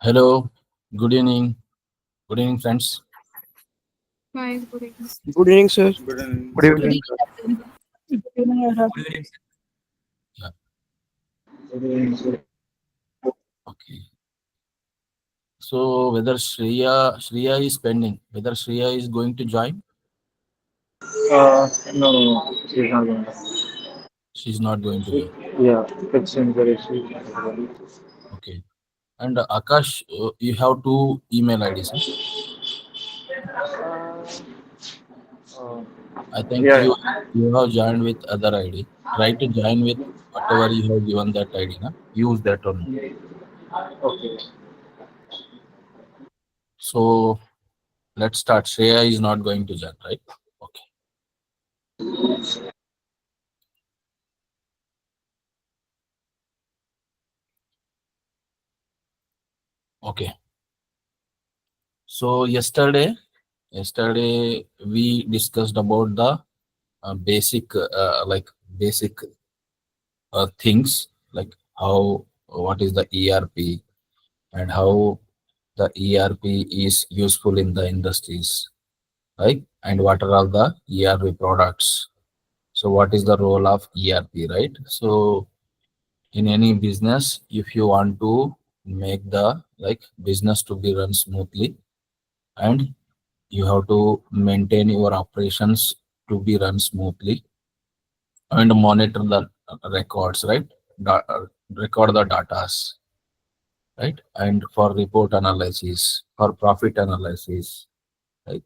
Hello, good evening. Good evening, friends. Hi, good evening. Good evening, sir. Good evening, Good sir. Good evening. evening, everyone. Good evening, Arham. Yeah, Good evening, sir. okay. So whether Shreya is pending, whether Shreya is going to join, No, no, no. She's not going to. she's not going to join. Yeah, it's in the issue. Okay. And Akash, you have two email IDs. Huh? Uh, I think yeah, you have joined with other ID. Try to join with whatever you have given that ID. Na? Use that one. yeah. Okay. So let's start. Shreya is not going to join, right? Okay. Okay. So yesterday we discussed about the basic things like how what is the ERP and how the ERP is useful in the industries, right? And what are all the ERP products? So what is the role of ERP, right? So in any business, if you want to make the business to be run smoothly, and you have to maintain your operations to be run smoothly and monitor the records, right? Record the datas, right? And for report analysis, for profit analysis, right?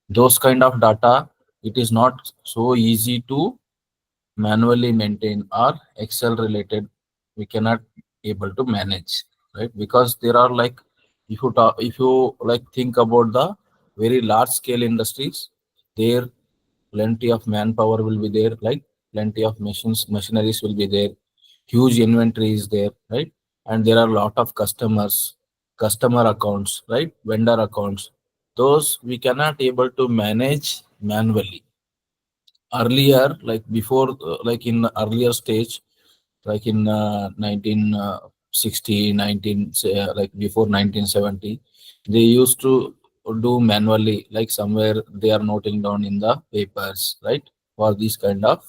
Those kind of data, it is not so easy to manually maintain or Excel related. We cannot able to manage, right? Because there are if you think about the very large scale industries, there plenty of manpower will be there, like plenty of machineries will be there, huge inventory is there, right? And there are a lot of customers, customer accounts, right? Vendor accounts. Those we cannot able to manage manually. Earlier, like before, like in earlier stage, like in 1960, like before 1970, they used to do manually, like somewhere they are noting down in the papers, right? For this kind of,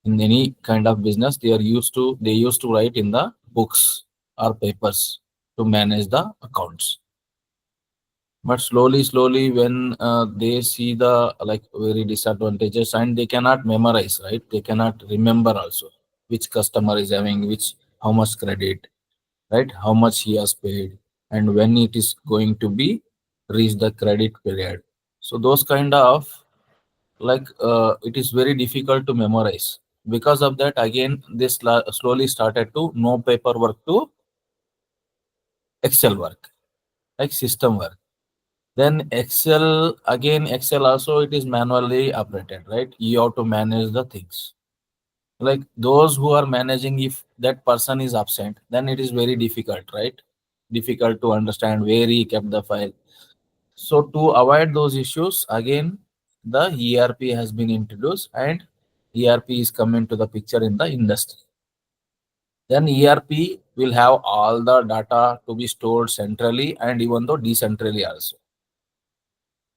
in any kind of business, they used to write in the books or papers to manage the accounts. But slowly, when they see the very disadvantages, and they cannot memorize, right? They cannot remember also which customer is having which, how much credit, right? How much he has paid, and when it is going to be reach the credit period. So those kind of it is very difficult to memorize. Because of that, again, this slowly started to no paperwork to Excel work, like system work. Then Excel, again, Excel also it is manually operated, right? You have to manage the things. Like those who are managing, if that person is absent, then it is very difficult, right? Difficult to understand where he kept the file. So to avoid those issues, again, the ERP has been introduced, and ERP is coming to the picture in the industry. Then ERP will have all the data to be stored centrally and even though decentrally also.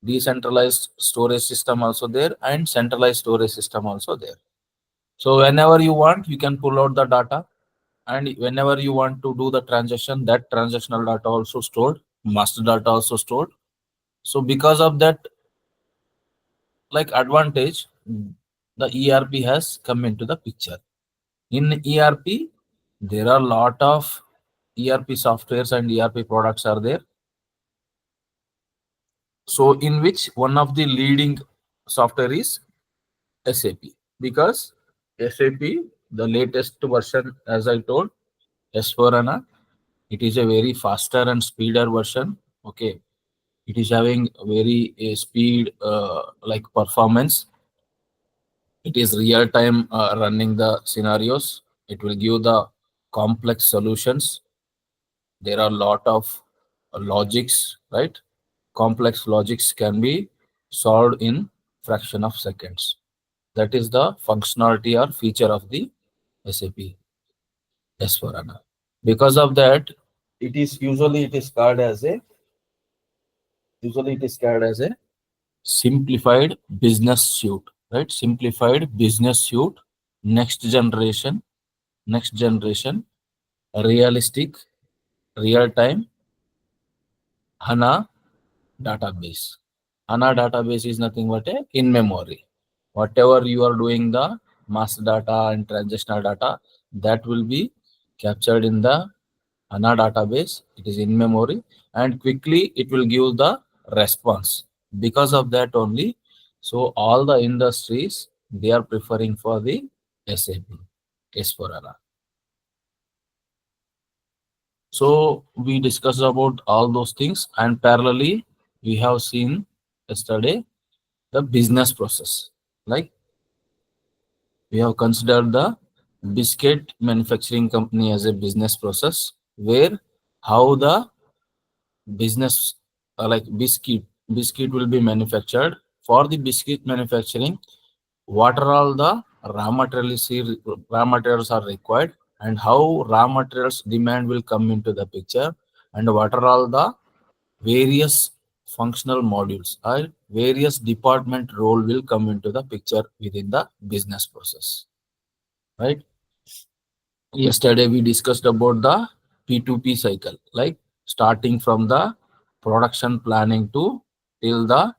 Decentralized storage system also there and centralized storage system also there. So whenever you want, you can pull out the data, and whenever you want to do the transaction, that transactional data also stored, master data also stored. So because of that advantage, the ERP has come into the picture. In ERP, there are a lot of ERP softwares and ERP products are there. So in which one of the leading software is SAP, because SAP, the latest version, as I told, S4HANA, it is a very faster and speeder version. Okay, it is having very speed performance. It is real time running the scenarios. It will give the complex solutions. There are a lot of logics, right? Complex logics can be solved in fraction of seconds. That is the functionality or feature of the SAP S4HANA. Because of that, it is called as a simplified business suite, right? Simplified business suite, next generation, next generation, realistic, real time, HANA database. HANA database is nothing but a in memory. Whatever you are doing the master data and transactional data, that will be captured in the HANA database. It is in memory and quickly it will give the response. Because of that only, so all the industries they are preferring for the SAP S4HANA. So we discussed about all those things, and parallelly we have seen yesterday the business process. Like we have considered the biscuit manufacturing company as a business process where how the business like biscuit will be manufactured. For the biscuit manufacturing, what are all the raw materials are required, and how raw materials demand will come into the picture, and what are all the various functional modules or various department role will come into the picture within the business process, right? Yesterday we discussed about the P2P cycle, like starting from the production planning to till the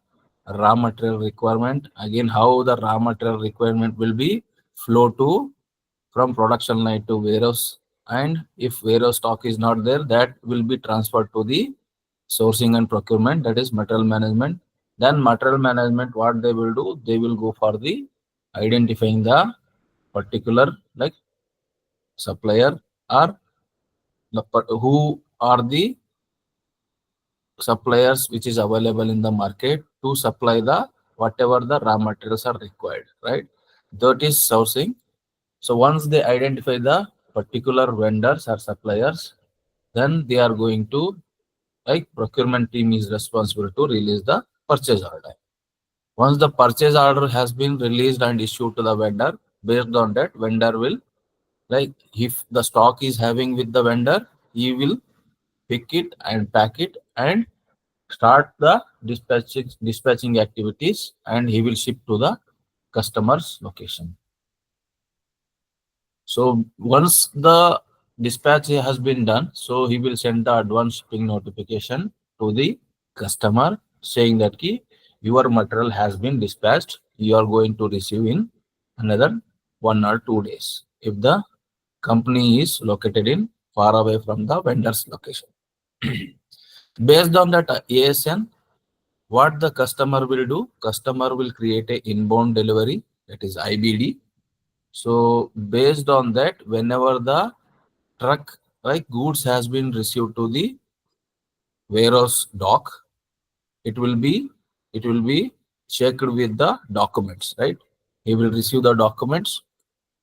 raw material requirement. Again, how the raw material requirement will be flow to from production line to warehouse, and if warehouse stock is not there, that will be transferred to the sourcing and procurement, that is material management. Then material management, what they will do, they will go for the identifying the particular like supplier or who are the suppliers which is available in the market to supply the whatever the raw materials are required, right? That is sourcing. So once they identify the particular vendors or suppliers, then they are going to, like, procurement team is responsible to release the purchase order. Once the purchase order has been released and issued to the vendor, based on that vendor will, like, if the stock is having with the vendor, he will pick it and pack it and start the dispatching activities, and he will ship to the customer's location. So once the dispatch has been done, so he will send the advance shipping notification to the customer saying that ki, your material has been dispatched. You are going to receive in another 1 or 2 days. If the company is located in far away from the vendor's location. Based on that ASN, what the customer will do? Customer will create a inbound delivery, that is IBD. So based on that, whenever the truck like goods has been received to the warehouse dock, it will be checked with the documents, right? He will receive the documents.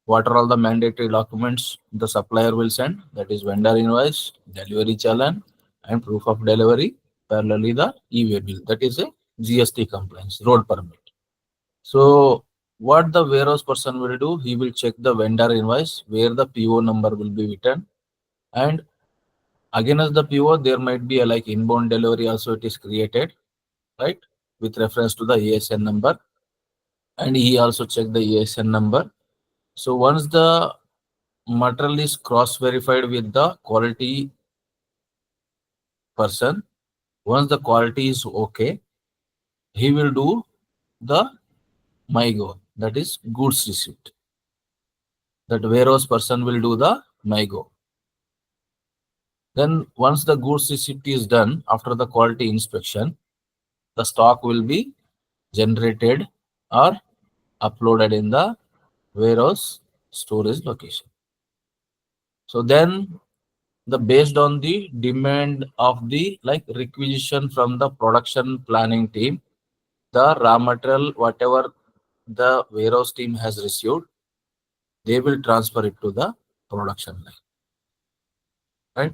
What are all the mandatory documents the supplier will send? That is vendor invoice, delivery challan, and proof of delivery. Parallelly, the e-way bill, that is a GST compliance, road permit. So what the warehouse person will do, he will check the vendor invoice where the PO number will be written, and against the PO there might be a like inbound delivery also it is created, right, with reference to the ASN number, and he also check the ASN number. So once the material is cross verified with the quality person, once the quality is okay, he will do the MyGo, that is goods receipt. That warehouse person will do the MyGo. Then once the goods receipt is done, after the quality inspection, the stock will be generated or uploaded in the warehouse storage location. So then the based on the demand of the like requisition from the production planning team, the raw material, whatever the warehouse team has received, they will transfer it to the production line, right?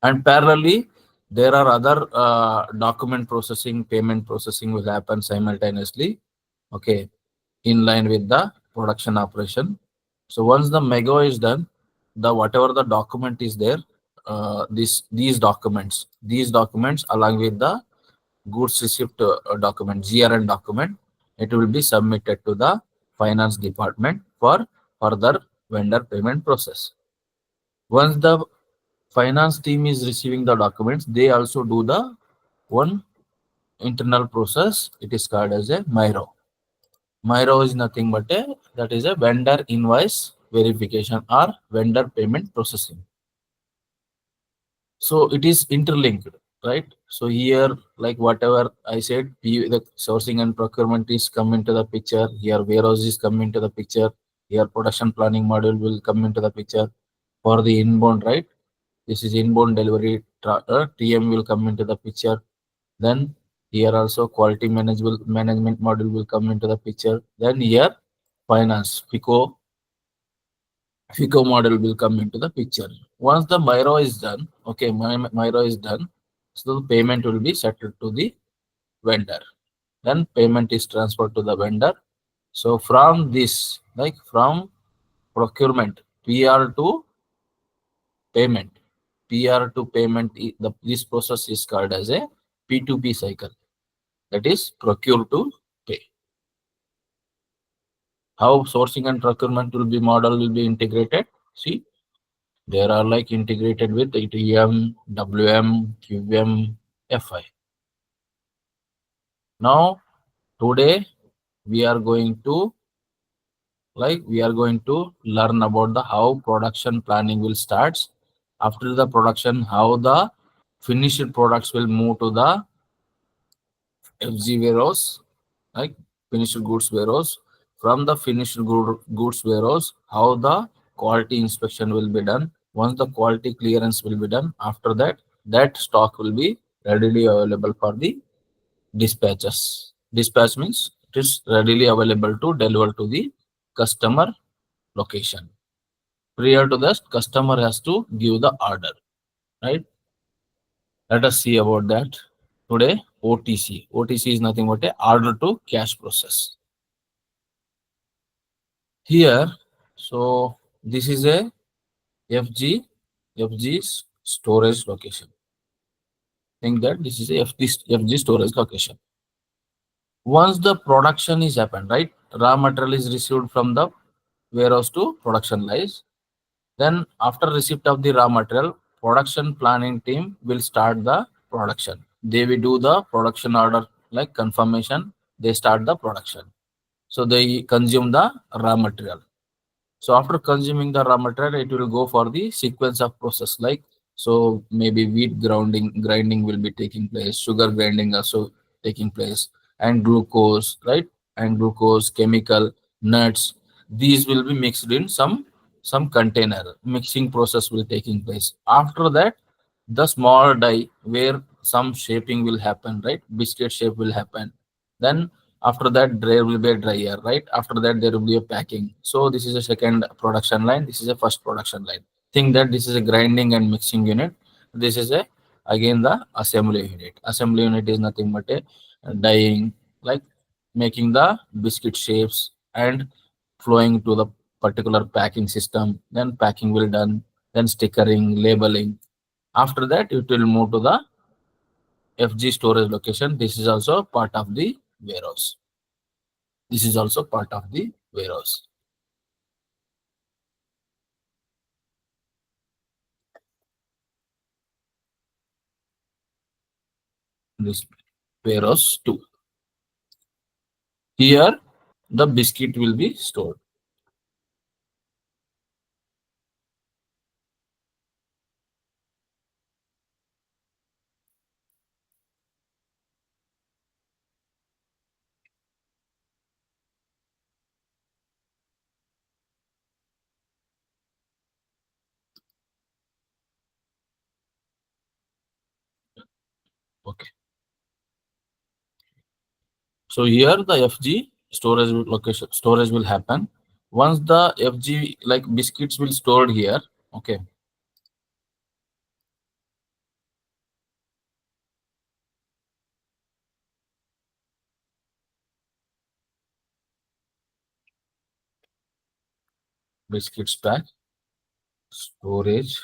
And parallelly, there are other document processing, payment processing will happen simultaneously, okay, in line with the production operation. So once the mega is done, the whatever the document is there, these documents along with the goods receipt document, GRN document, it will be submitted to the finance department for further vendor payment process. Once the finance team is receiving the documents, they also do the one internal process. It is called as a MIRO. MIRO is nothing but that is a vendor invoice verification or vendor payment processing. So it is interlinked, right? So here, like whatever I said, the sourcing and procurement is come into the picture. Here warehouse is come into the picture. Here production planning module will come into the picture for the inbound, right? This is inbound delivery. TM will come into the picture. Then here also quality management module will come into the picture. Then here finance FICO model will come into the picture. Once the Miro is done, okay, Miro is done, so the payment will be settled to the vendor. Then payment is transferred to the vendor. So from this, like from procurement, PR to payment, PR to payment, this process is called as a P2P cycle. That is procure to pay. How sourcing and procurement will be model will be integrated. See, there are like integrated with ATM, WM, QM, FI. Now, today we are going to learn about the how production planning will start. After the production, how the finished products will move to the FG warehouse, like finished goods warehouse. From the goods warehouse, how the quality inspection will be done. Once the quality clearance will be done, after that, that stock will be readily available for the dispatches. Dispatch means it is readily available to deliver to the customer location. Prior to that, customer has to give the order, right? Let us see about that today. OTC. OTC is nothing but a order to cash process. Here, so this is a FG, storage location. Think that this is a FG storage location. Once the production is happened, right? Raw material is received from the warehouse to production lines. Then after receipt of the raw material, production planning team will start the production. They will do the production order like confirmation. They start the production. So they consume the raw material. So after consuming the raw material, it will go for the sequence of process. Like so, maybe wheat grinding will be taking place, sugar grinding also taking place, and glucose, right? And glucose, chemical, nuts. These will be mixed in some container. Mixing process will taking place. After that, the small die where some shaping will happen, right? Biscuit shape will happen. Then after that, there will be a dryer, right? After that, there will be a packing. So this is a second production line. This is a first production line. Think that this is a grinding and mixing unit. This is a again the assembly unit. Assembly unit is nothing but a dyeing, like making the biscuit shapes and flowing to the particular packing system. Then packing will done. Then stickering, labeling. After that, it will move to the FG storage location. This is also part of the warehouse. This is also part of the warehouse. This warehouse 2. Here, the biscuit will be stored. Okay. So here the FG storage will happen. Once the FG like biscuits will stored here. Okay. Biscuits pack storage.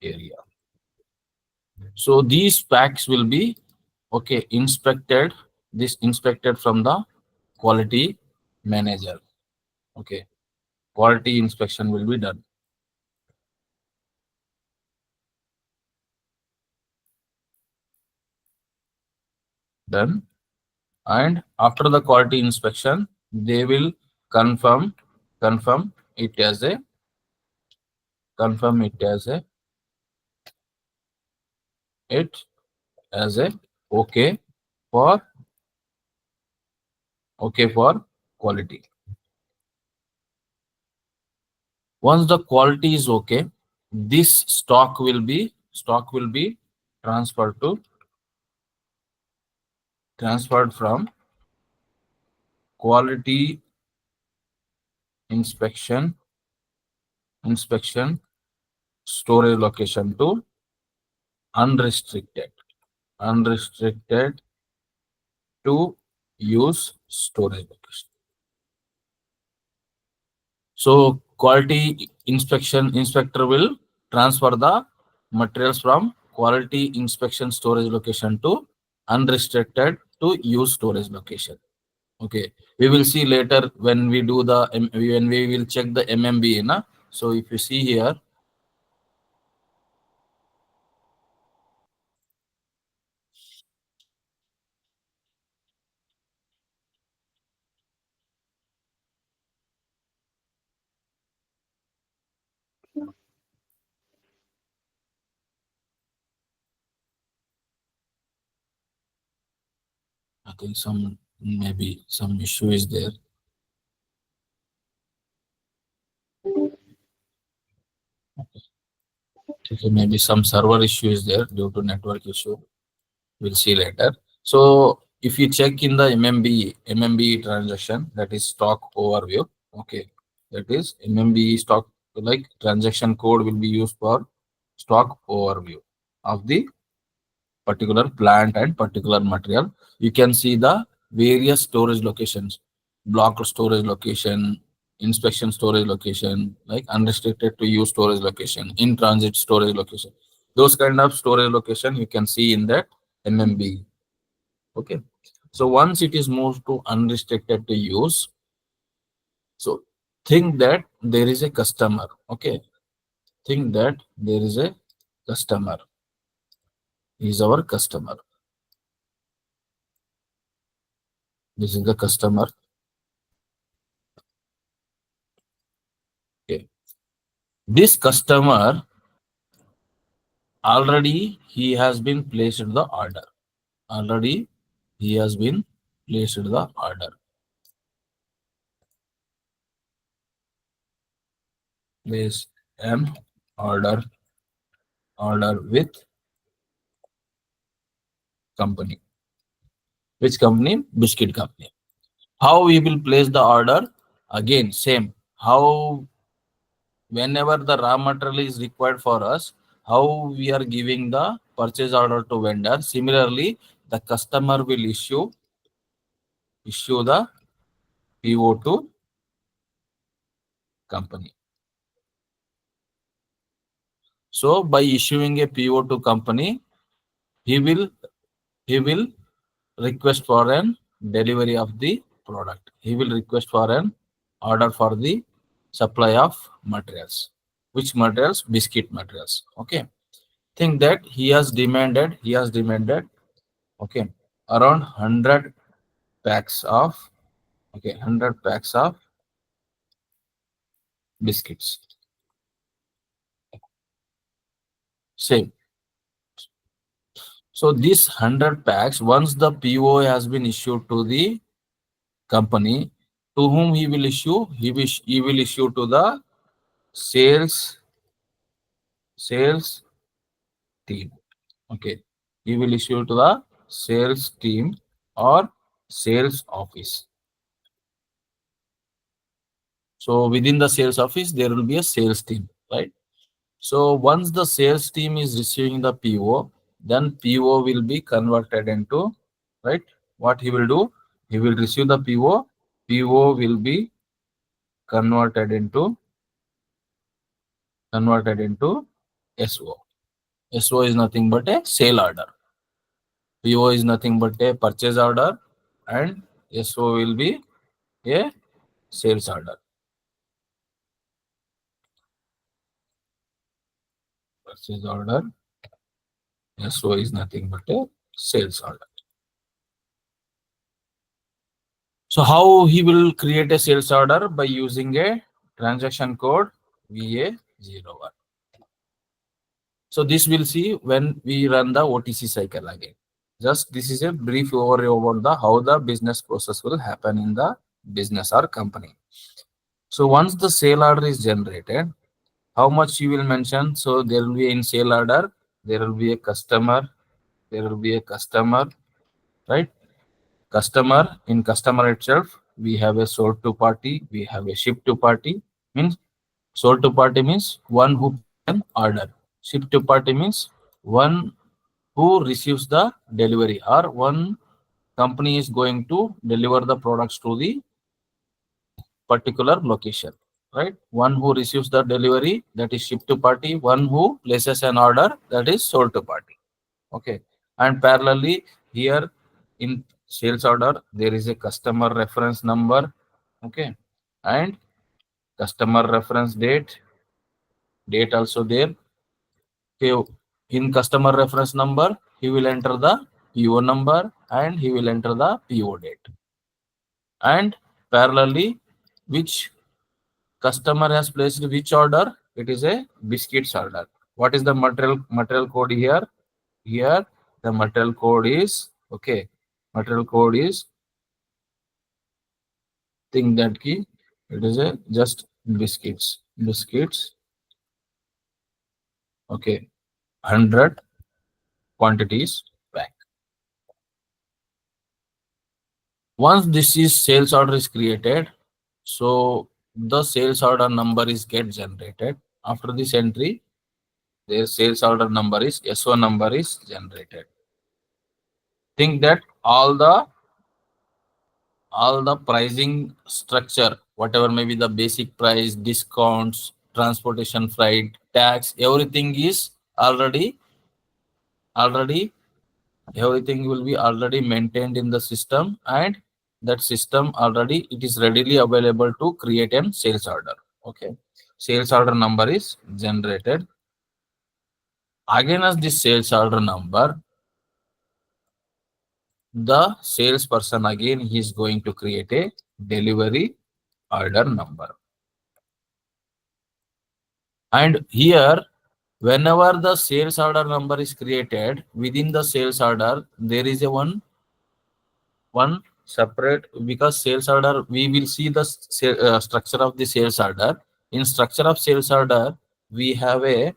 area. So these packs will be inspected. This inspected from the quality manager. Okay, quality inspection will be done, and after the quality inspection, they will confirm confirm it as a confirm it as a okay for quality. Once the quality is okay, this stock will be transferred from quality inspection inspection storage location to unrestricted unrestricted to use storage location. So quality inspection inspector will transfer the materials from quality inspection storage location to unrestricted to use storage location. Okay, we will see later when we do the when we will check the MMB. Na? So if you see here, I think maybe some issue is there. Okay, maybe some server issue is there due to network issue. We'll see later. So if you check in the MMB transaction, that is stock overview. Okay, that is MMB stock, like transaction code will be used for stock overview of the particular plant and particular material. You can see the various storage locations, block storage location, inspection storage location, like unrestricted to use storage location, in transit storage location. Those kind of storage location you can see in that MMB. Okay. So once it is moved to unrestricted to use, so think that there is a customer. Okay. Think that there is a customer. He is our customer. This is the customer. Okay. This customer already he has been placed the order. Already he has been placed the order. Place an order with company. Which company? Biscuit company. How we will place the order? Again, same. How whenever the raw material is required for us, how we are giving the purchase order to vendor. Similarly, the customer will issue the PO to company. So by issuing a PO to company, he will he will request for an delivery of the product. He will request for an order for the supply of materials. Which materials? Biscuit materials. Okay. Think that he has demanded okay around 100 packs of 100 packs of biscuits. Same. So this 100 packs, once the PO has been issued to the company, to whom he will issue? He will issue to the sales team. Okay. He will issue to the sales team or sales office. So within the sales office, there will be a sales team, right? So once the sales team is receiving the PO, then PO will be converted into, right? What he will do? He will receive the PO. PO will be converted into SO. SO is nothing but a sale order. PO is nothing but a purchase order, and SO will be a sales order. Purchase order, SO is nothing but a sales order. So how he will create a sales order? By using a transaction code VA01. So this we'll see when we run the OTC cycle again. Just this is a brief overview about the how the business process will happen in the business or company. So once the sale order is generated, how much you will mention? So there will be in sale order, there will be a customer, there will be a customer, right? Customer, in customer itself, we have a sold to party, we have a ship to party. Means sold to party means one who place an order. Ship to party means one who receives the delivery, or one company is going to deliver the products to the particular location, right? One who receives the delivery, that is ship to party. One who places an order, that is sold to party. Okay. And parallelly, here in sales order, there is a customer reference number. Okay. And customer reference date also there. Okay. In customer reference number, he will enter the PO number and he will enter the PO date. And parallelly, which customer has placed which order? It is a biscuits order. What is the material code here? Here the material code is okay. Material code is, think that key. It is a just biscuits. Biscuits. Okay. 100 quantities pack. Once this is sales order is created, so the sales order number is get generated. After this entry, their sales order number is SO number is generated. Think that all the pricing structure, whatever may be the basic price, discounts, transportation freight, tax, already everything will be already maintained in the system, and that system already it is readily available to create a sales order. Okay. Sales order number is generated. Again, as this sales order number, the salesperson again he is going to create a delivery order number. And here, whenever the sales order number is created, within the sales order, there is a one separate, because sales order, we will see the structure of the sales order. In structure of sales order, we have a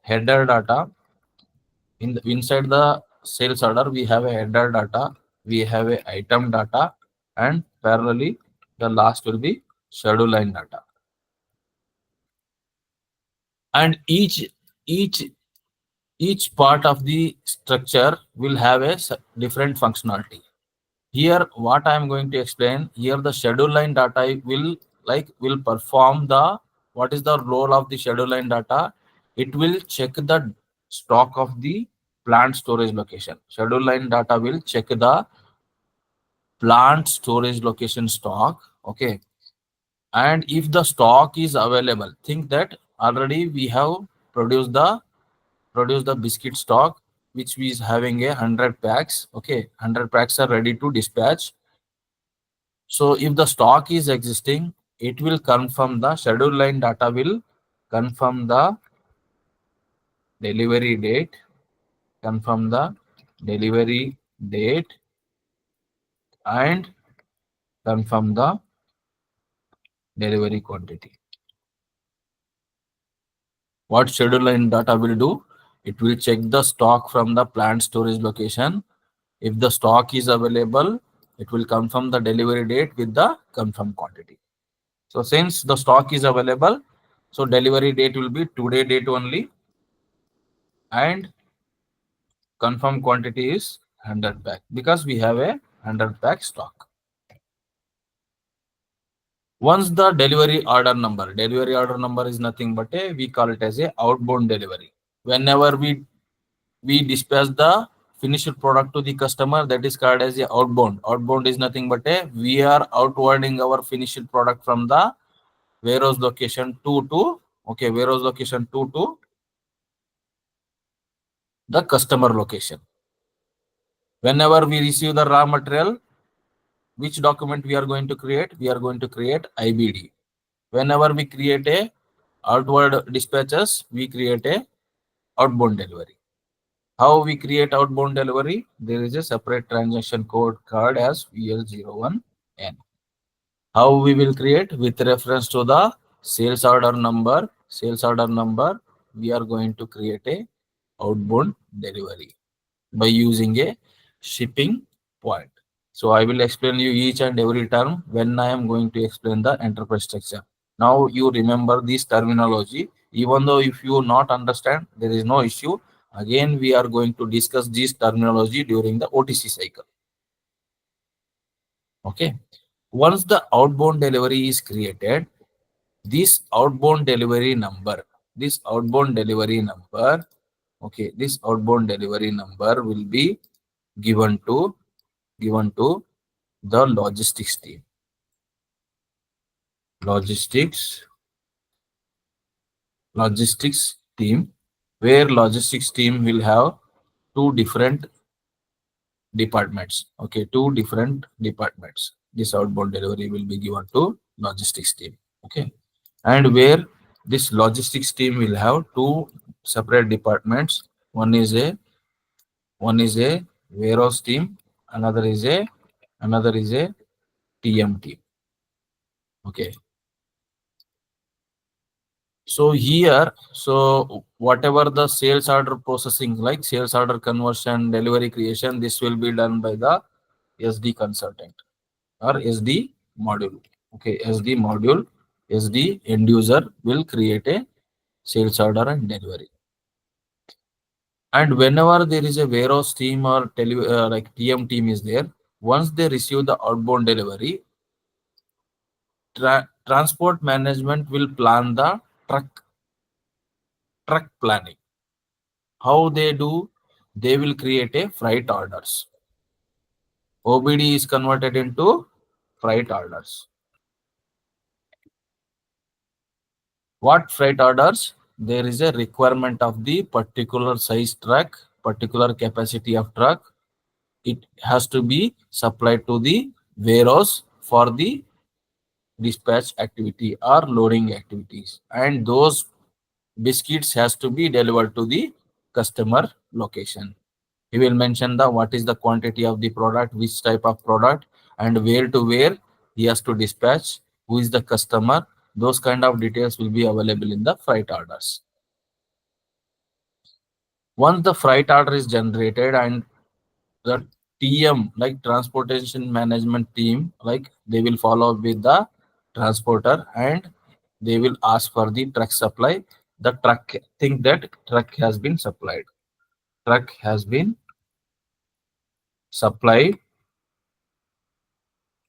header data. Inside the sales order, we have a header data, we have a item data, and parallelly, the last will be schedule line data. And each part of the structure will have a different functionality. Here what I am going to explain here, the schedule line data will perform the, what is the role of the schedule line data? It will check the stock of the plant storage location. Schedule line data will check the plant storage location stock. Okay. And if the stock is available, think that already we have produced the biscuit stock, which is having a 100 packs. Okay, 100 packs are ready to dispatch. So if the stock is existing, it will confirm, the schedule line data will confirm the delivery date, confirm the delivery date, and confirm the delivery quantity. What schedule line data will do? It will check the stock from the plant storage location. If the stock is available, it will confirm the delivery date with the confirmed quantity. So since the stock is available, so delivery date will be today date only, and confirmed quantity is 100 pack, because we have a 100 pack stock. Once the delivery order number is nothing but we call it as a outbound delivery. Whenever we we dispatch the finished product to the customer, that is called as a outbound. Outbound is nothing but a we are outwarding our finished product from the warehouse location to okay, warehouse location to the customer location. Whenever we receive the raw material, which document we are going to create? We are going to create IBD. Whenever we create a outward dispatches, we create a outbound delivery. How we create outbound delivery? There is a separate transaction code called as VL01N. How we will create? With reference to the sales order number. Sales order number, we are going to create a outbound delivery by using a shipping point. So I will explain you each and every term when I am going to explain the enterprise structure. Now you remember this terminology. Even though if you not understand, there is no issue. Again, we are going to discuss this terminology during the OTC cycle. Okay. Once the outbound delivery is created, this outbound delivery number, this outbound delivery number, okay, this outbound delivery number will be given to the logistics team. Logistics team, where logistics team will have two different departments. Okay, two different departments. This outbound delivery will be given to logistics team. Okay, and where this logistics team will have two separate departments. One is a warehouse team. Another is a TM team. Okay. So here, so whatever the sales order processing, like sales order conversion, delivery creation, this will be done by the SD consultant or SD module. Okay, SD module, SD end user will create a sales order and delivery. And whenever there is a warehouse team or like TM team is there, once they receive the outbound delivery, transport management will plan the truck planning. How they do? They will create a freight orders. OBD is converted into freight orders. What freight orders? There is a requirement of the particular size truck, particular capacity of truck. It has to be supplied to the warehouse for the dispatch activity or loading activities, and those biscuits has to be delivered to the customer location. He will mention the what is the quantity of the product, which type of product, and where to where he has to dispatch, who is the customer. Those kind of details will be available in the freight orders. Once the freight order is generated and the TM, like transportation management team, like they will follow up with the transporter and they will ask for the truck supply. The truck think that truck has been supplied. Truck has been supplied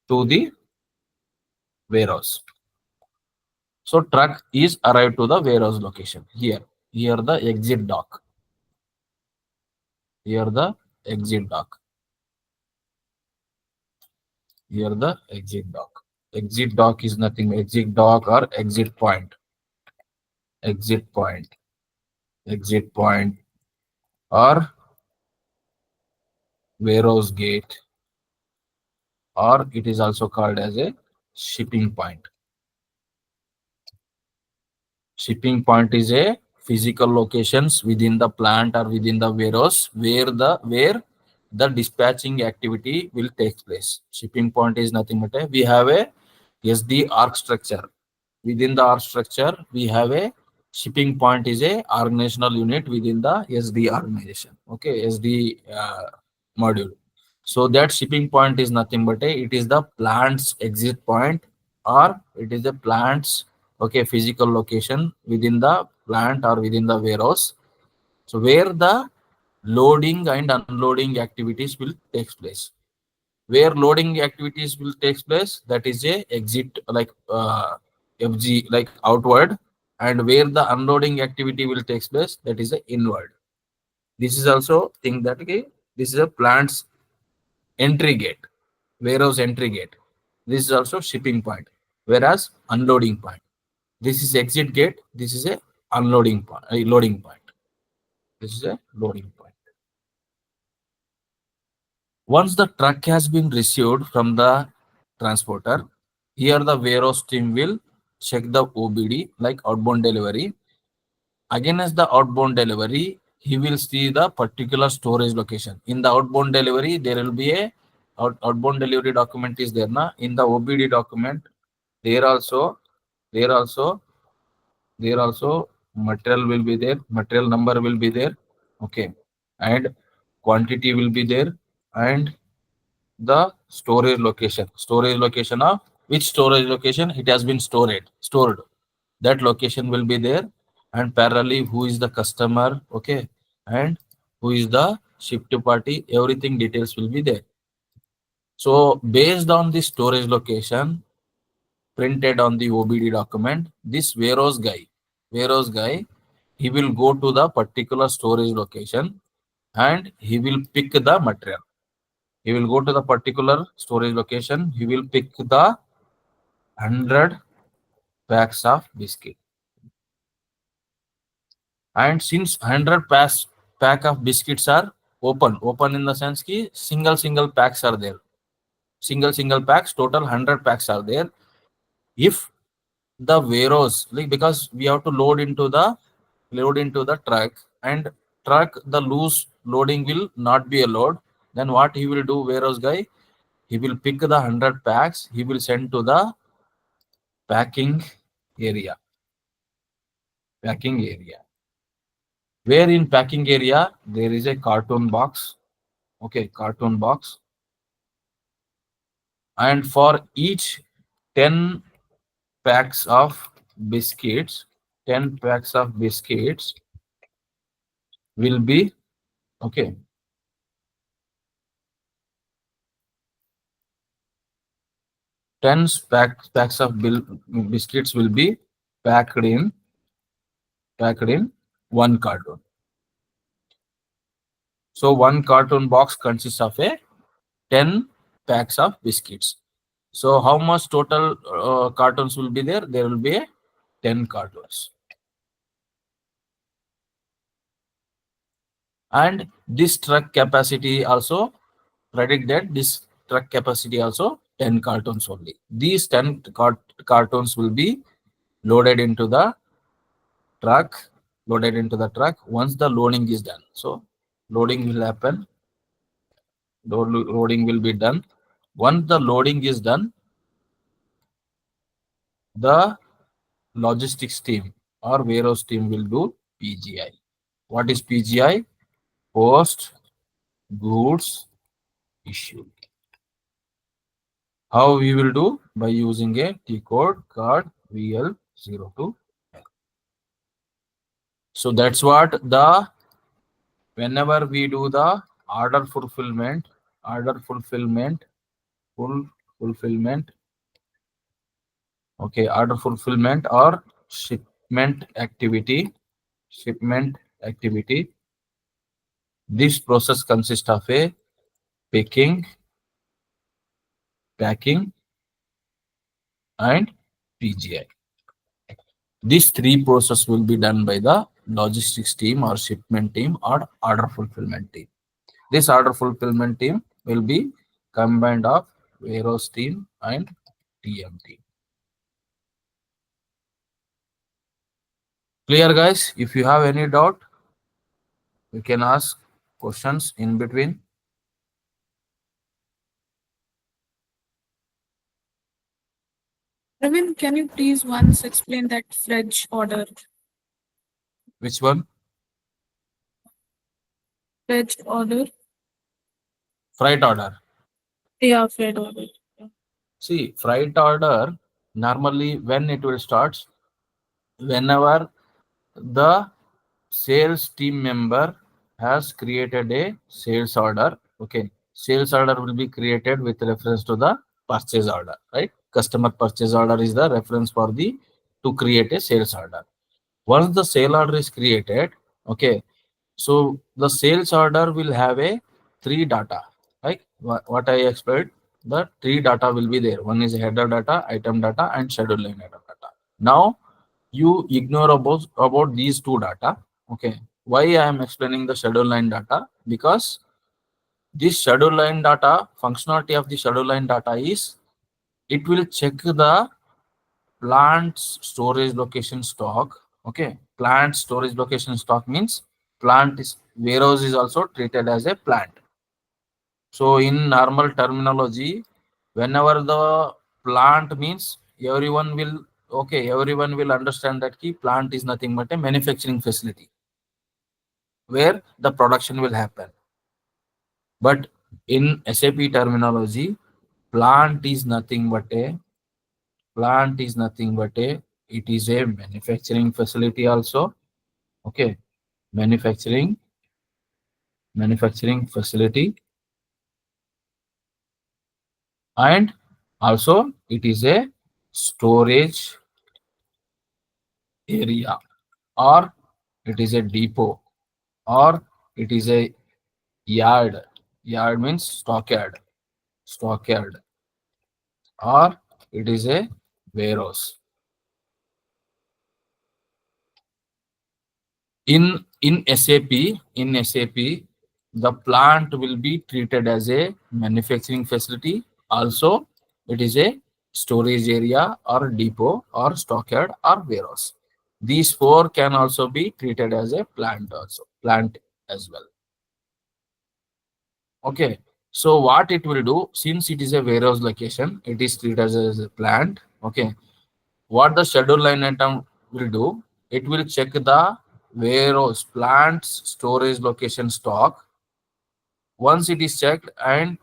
to the warehouse. So truck is arrived to the warehouse location. Here the exit dock. Here the exit dock. Here the exit dock. Exit dock is nothing. Exit dock or exit point. Exit point. Exit point or warehouse gate, or it is also called as a shipping point. Shipping point is a physical locations within the plant or within the warehouse where the dispatching activity will take place. Shipping point is nothing but we have a SD arc structure. Within the org structure, we have a shipping point is a organizational unit within the SD organization. Okay, SD module. So that shipping point is nothing but it is the plant's exit point, or it is the plant's okay physical location within the plant or within the warehouse. So where the loading and unloading activities will take place. Where loading activities will take place, that is a exit like FG like outward, and where the unloading activity will take place, that is a inward. This is also think that, okay, this is a plant's entry gate, warehouse entry gate. This is also shipping point, whereas unloading point. This is exit gate. This is a unloading point, a loading point. This is a loading point. Once the truck has been received from the transporter, here the warehouse team will check the OBD, like outbound delivery. Again, as the outbound delivery, he will see the particular storage location. In the outbound delivery, there will be a outbound delivery document is there. Na? In the OBD document, there also, there also, there also material will be there, material number will be there. Okay. And quantity will be there. And the storage location of which storage location it has been stored, that location will be there. And parallelly, who is the customer, okay, and who is the shipped party, everything details will be there. So based on the storage location printed on the OBD document, this warehouse guy, he will go to the particular storage location and he will pick the material. He will go to the particular storage location. He will pick the 100 packs of biscuit. And since 100 pack of biscuits are open in the sense ki single packs are there. Single packs, total 100 packs are there. If the warehouse, like, because we have to load into the truck, and truck, the loose loading will not be allowed, then what he will do, warehouse guy, he will pick the 100 packs, he will send to the packing area. Packing area. Where in packing area there is a carton box. Okay, carton box. And for each 10 packs of biscuits, 10 packs of biscuits will be, okay, 10 packs of biscuits will be packed in one carton. So one carton box consists of a 10 packs of biscuits. So how much total cartons will be there? There will be a 10 cartons. And this truck capacity also, predict that this truck capacity also 10 cartons only. These 10 cartons will be loaded into the truck, once the loading is done. So loading will happen, loading will be done. Once the loading is done, the logistics team or warehouse team will do PGI. What is PGI? Post goods issued. How we will do? By using a T code card VL02. So that's what the, whenever we do the order fulfillment, fulfillment, okay, order fulfillment or shipment activity, this process consists of a picking, packing, and PGI. These three processes will be done by the logistics team or shipment team or order fulfillment team. This order fulfillment team will be combined of warehouse team and TM team. Clear, guys? If you have any doubt, you can ask questions in between. Praveen, can you please once explain that fridge order? Which one? Fridge order? Freight order. Yeah, freight order. Yeah. See, freight order, normally when it will start, whenever the sales team member has created a sales order. Okay, sales order will be created with reference to the purchase order, right? Customer purchase order is the reference for the to create a sales order. Once the sale order is created, okay, So the sales order will have a three data, like what I explained. The three data will be there. One is header data, item data, and schedule line item data. Now you ignore about these two data. Okay, why I am explaining the schedule line data? Because this schedule line data, functionality of the schedule line data is it will check the plant's storage location stock. Okay, plant storage location stock means plant is warehouse is also treated as a plant. So in normal terminology, whenever the plant means everyone will understand that key plant is nothing but a manufacturing facility where the production will happen. But in SAP terminology, plant is nothing but a plant is nothing but a it is a manufacturing facility also. Okay, manufacturing manufacturing facility, and also it is a storage area, or it is a depot, or it is a yard. Yard means stockyard, or it is a warehouse. In SAP, the plant will be treated as a manufacturing facility. Also, it is a storage area or depot or stockyard or warehouse. These four can also be treated as a plant as well. Okay. So what it will do, since it is a warehouse location, it is treated as a plant. Okay. What the schedule line item will do, it will check the warehouse plant's storage location stock. Once it is checked, and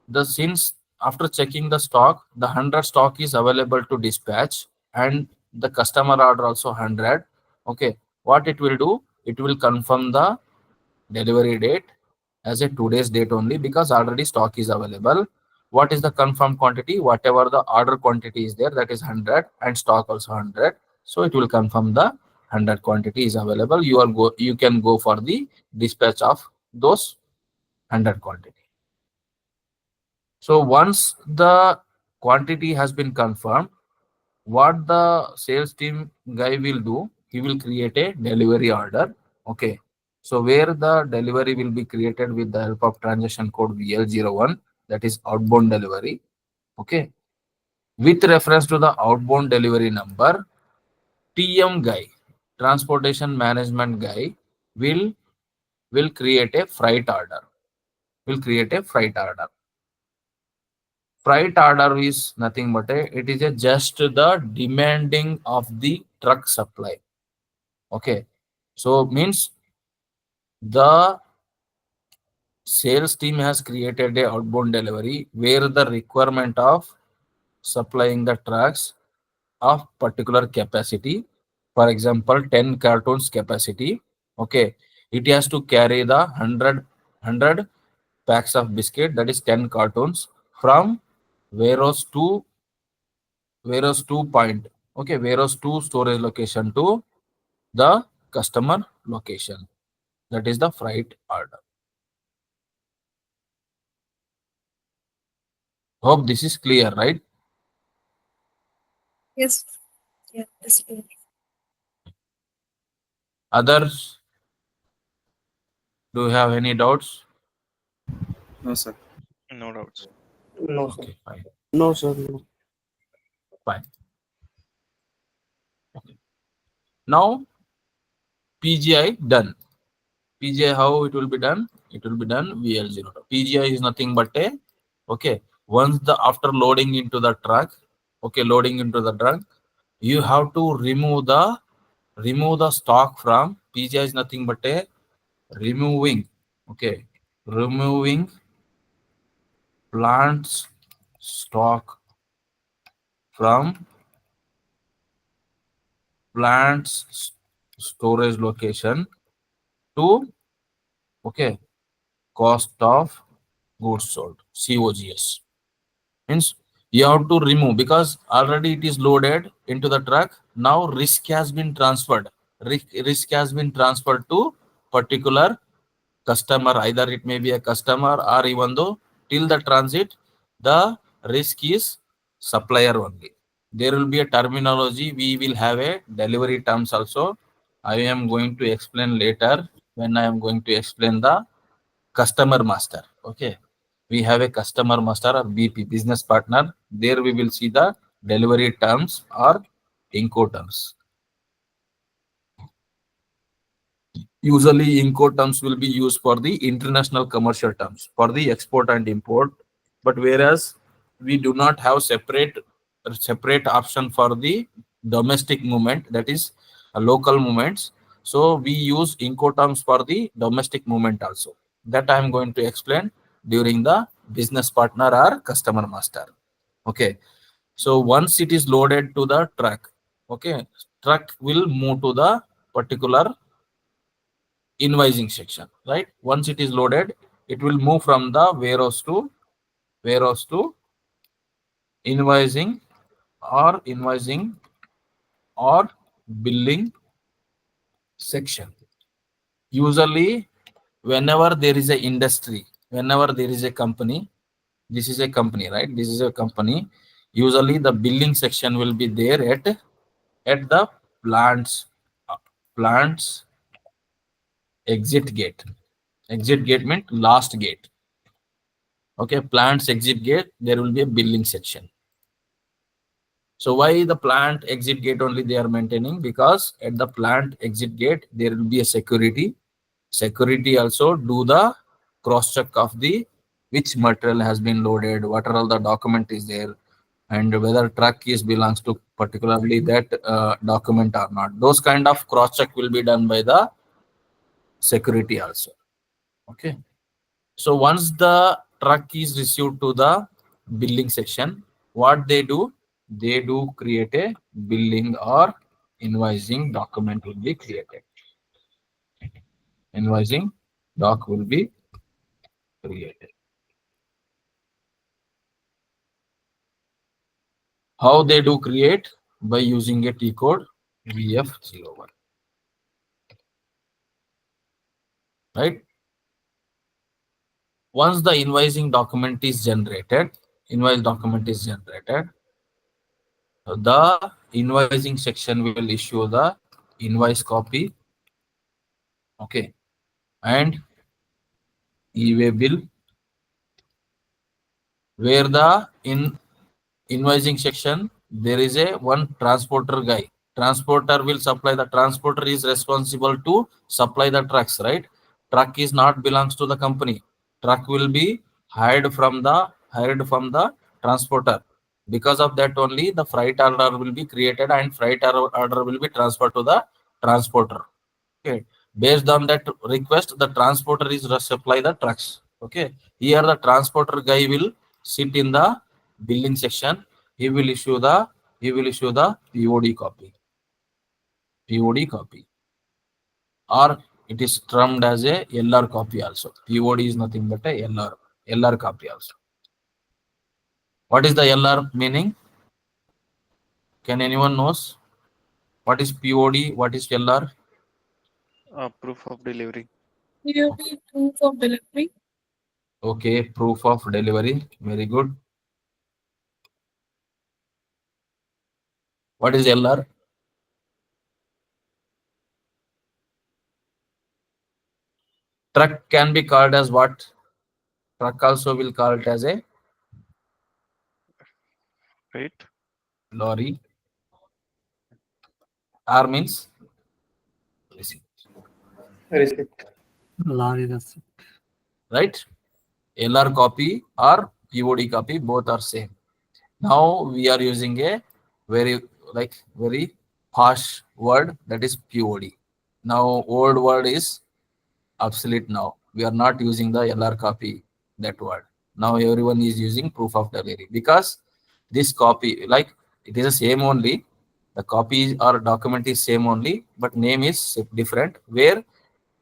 the since after checking the stock, the 100 stock is available to dispatch, and the customer order also 100. Okay, what it will do, it will confirm the delivery date as a today's date only, because already stock is available. What is the confirmed quantity? Whatever the order quantity is there, that is 100, and stock also 100. So it will confirm the 100 quantity is available. You can go for the dispatch of those 100 quantity. So once the quantity has been confirmed, what the sales team guy will do, he will create a delivery order. Okay, so where the delivery will be created with the help of transaction code VL01, that is outbound delivery. Okay, with reference to the outbound delivery number, TM guy, transportation management guy, will create a freight order. Will create a freight order. Freight order is nothing but it is a just the demanding of the truck supply. Okay, so means the sales team has created a outbound delivery where the requirement of supplying the trucks of particular capacity, for example 10 cartons capacity. Okay, it has to carry the 100 packs of biscuit, that is 10 cartons, from warehouse to warehouse 2 point. Okay, warehouse 2 storage location to the customer location, that is the freight order. Hope this is clear, right? Yes. Yeah, this is Others, do you have any doubts? No, sir. No doubts. No, sir. Okay, fine. No, sir. No. Fine. Okay. Now PGI done. PGI, how it will be done? It will be done VL0. PGI is nothing but a, okay, once the after loading into the truck, okay, loading into the truck, you have to remove the stock from PGI is nothing but a removing, okay, removing plants stock from plants storage location to, okay, cost of goods sold, COGS. Means you have to remove because already it is loaded into the truck. Now risk has been transferred. Risk has been transferred to particular customer. Either it may be a customer, or even though till the transit, the risk is supplier only. There will be a terminology. We will have a delivery terms also. I am going to explain later when I am going to explain the customer master. Okay. We have a customer master or BP, business partner. There we will see the delivery terms or Incoterms. Usually Incoterms will be used for the international commercial terms, for the export and import. But whereas we do not have separate option for the domestic movement, that is local movements. So we use Incoterms for the domestic movement also. That I am going to explain during the business partner or customer master. Okay. So once it is loaded to the truck, okay, truck will move to the particular invoicing section, right? Once it is loaded, it will move from the warehouse to invoicing invoicing or billing section. Usually, whenever there is a industry, whenever there is a company, this is a company, right? This is a company. Usually, the billing section will be there at the plants plants exit gate. Exit gate meant last gate. Okay, plant's exit gate, there will be a billing section. So why the plant exit gate only they are maintaining? Because at the plant exit gate, there will be a security. Security also do the cross check of the which material has been loaded, what are all the document is there, and whether truck is belongs to particularly that document or not. Those kind of cross check will be done by the security also. Okay. So once the truck is received to the billing section, what they do? They do create a billing or invoicing document will be created. Invoicing doc will be created. How they do create? By using a T code VF01. Right? Once the invoice document is generated, the invoicing section will issue the invoice copy, okay, and e-way bill, where the in invoicing section there is a one transporter guy. Transporter will supply, the transporter is responsible to supply the trucks, right? Truck is not belongs to the company. Truck will be hired from the transporter. Because of that only the freight order will be created and freight order will be transferred to the transporter. Okay. Based on that request, the transporter is supply the trucks. Okay. Here the transporter guy will sit in the billing section. He will issue the POD copy. POD copy. Or it is termed as a LR copy also. POD is nothing but a LR copy also. What is the LR meaning? Can anyone knows? What is POD? What is LR? Proof of delivery. ERP proof of delivery. Okay, proof of delivery. Very good. What is LR? Truck can be called as what? Truck also will call it as a Right. lorry. R means receipt, Receipt. Lorry receipt. right? LR copy or POD copy, both are same. Now we are using a very posh word, that is POD. Now old word is obsolete now. We are not using the LR copy, that word. Now everyone is using proof of delivery because this copy, like it is the same only. The copy or document is same only, but name is different. Where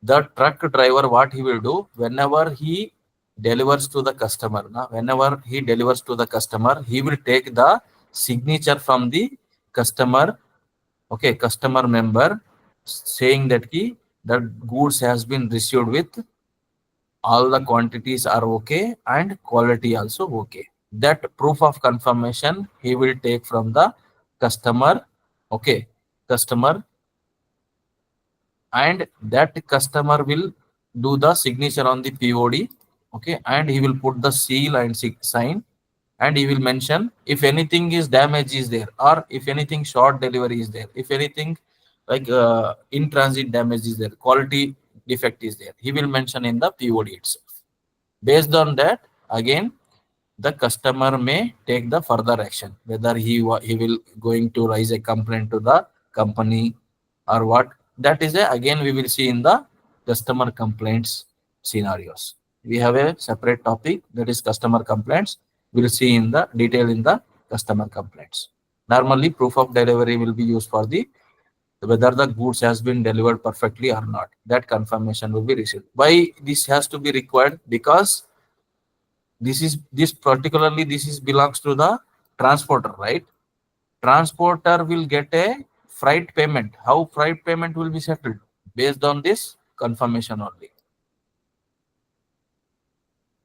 the truck driver, what he will do whenever he delivers to the customer, whenever he delivers to the customer, he will take the signature from the customer, okay, customer member, saying that that goods has been received with all the quantities are okay and quality also okay. That proof of confirmation he will take from the customer, okay, customer, and that customer will do the signature on the POD, okay, and he will put the seal and sign, and he will mention if anything is damage is there, or if anything short delivery is there, if anything like in transit damage is there, quality defect is there, he will mention in the POD itself. Based on that, again, the customer may take the further action, whether he will going to raise a complaint to the company or what. That is again we will see in the customer complaints scenarios. We have a separate topic, that is customer complaints. We'll see in the detail in the customer complaints. Normally, proof of delivery will be used for the whether the goods has been delivered perfectly or not. That confirmation will be received. Why this has to be required? Because this particularly this is belongs to the transporter, right? Transporter will get a freight payment. How freight payment will be settled? Based on this confirmation only.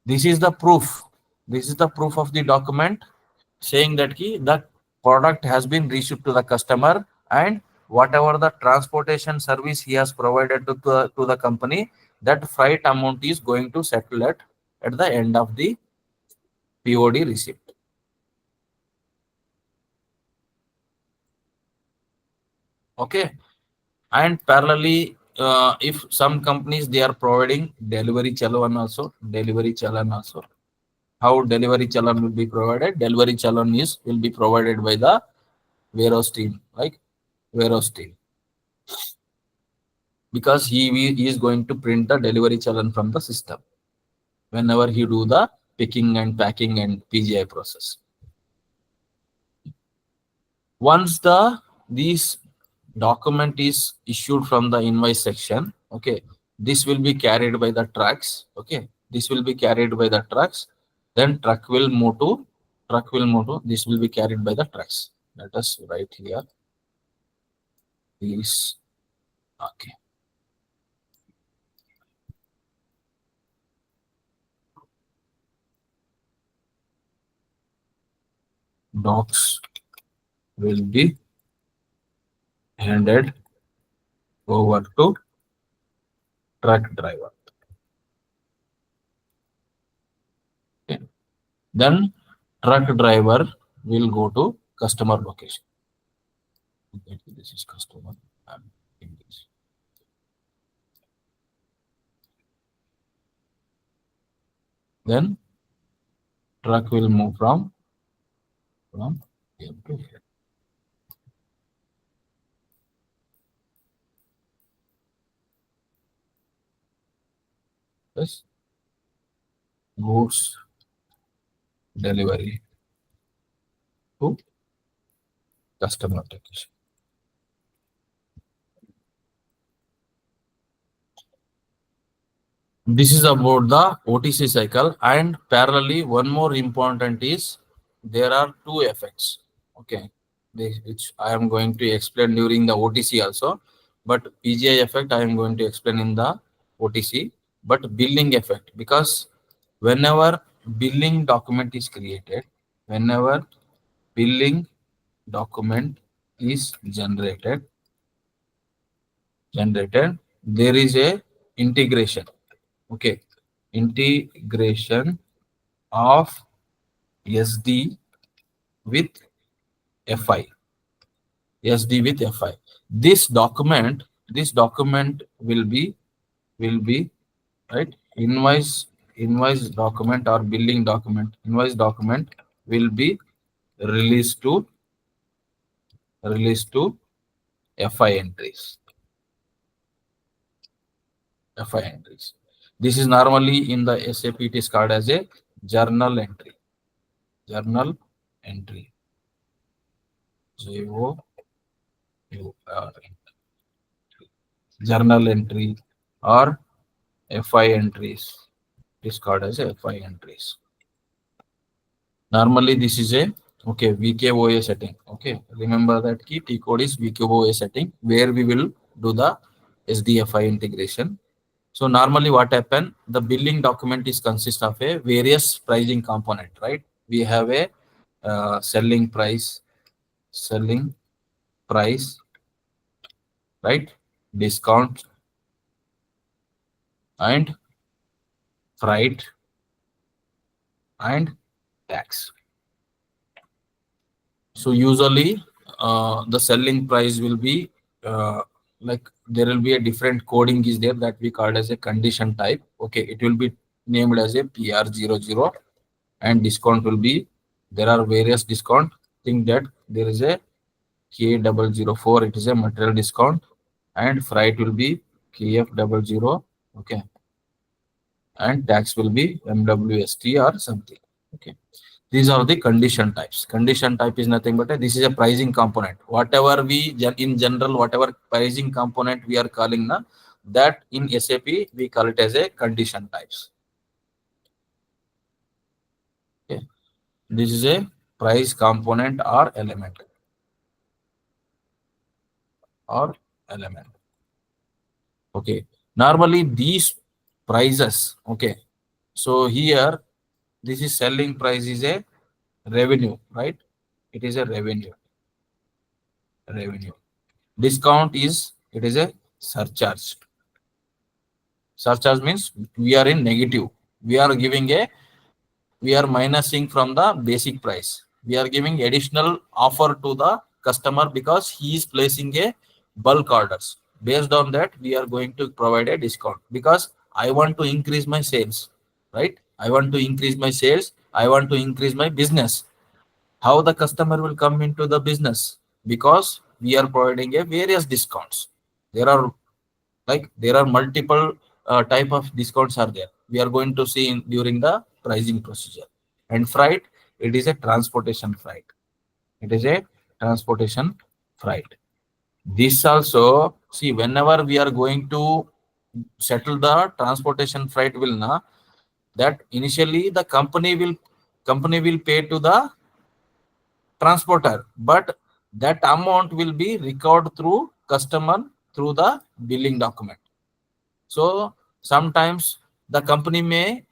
This is the proof. This is the proof of the document saying that the product has been reached to the customer, and whatever the transportation service he has provided to the company, that freight amount is going to settle at the end of the POD receipt. Okay. And parallelly, if some companies they are providing delivery challan also. How delivery challan will be provided? Delivery challan will be provided by the warehouse team, like warehouse team, because he is going to print the delivery challan from the system whenever he do the picking and packing and PGI process. Once these document is issued from the invoice section, okay, this will be carried by the trucks, okay, this will be carried by the trucks, then truck will move to this will be carried by the trucks. Let us write here these. Okay, docs will be handed over to truck driver. Okay. Then truck driver will go to customer location. Okay, this is customer. Then truck will move from here to here. Yes. Goods delivery to customer location. This is about the OTC cycle, and parallelly one more important is there are two effects. Okay, which I am going to explain during the OTC also, but PGI effect I am going to explain in the OTC. But billing effect, because whenever billing document is created, whenever billing document is generated, there is a integration. Okay, integration of SD with FI. SD with FI. This document will be right. Invoice document or billing document. Invoice document will be released to FI entries. FI entries. This is normally in the SAP it is called as a journal entry. Journal entry. JOUR. Journal entry or FI entries. It is called as a FI entries. Normally this is a VKOA setting. Okay, remember that key T code is VKOA setting, where we will do the SDFI integration. So normally what happen, the billing document is consist of a various pricing component, right? We have a selling price, right? Discount and freight and tax. So usually the selling price will be like there will be a different coding is there that we called as a condition type. Okay, it will be named as a PR00, and discount will be, there are various discount. Think that there is a K004, it is a material discount, and freight will be KF00. Okay, and tax will be MWST or something. Okay, these are the condition types. Condition type is nothing but this is a pricing component. Whatever we in general, whatever pricing component we are calling na, that in SAP we call it as a condition types. Okay, this is a price component or element. Okay, normally these prices. Okay, so here this is selling price is a revenue, right? It is a revenue. Discount is, it is a surcharge. Surcharge means we are in negative. We are giving a, we are minusing from the basic price. We are giving additional offer to the customer because he is placing a bulk orders. Based on that, we are going to provide a discount because I want to increase my sales, right? I want to increase my sales. I want to increase my business. How the customer will come into the business? Because we are providing a various discounts. There are there are multiple type of discounts are there. We are going to see during the pricing procedure. And freight, it is a transportation freight. It is a transportation freight. This also, see, whenever we are going to settle the transportation freight will na, that initially the company will pay to the transporter, but that amount will be recovered through customer through the billing document. So sometimes the company may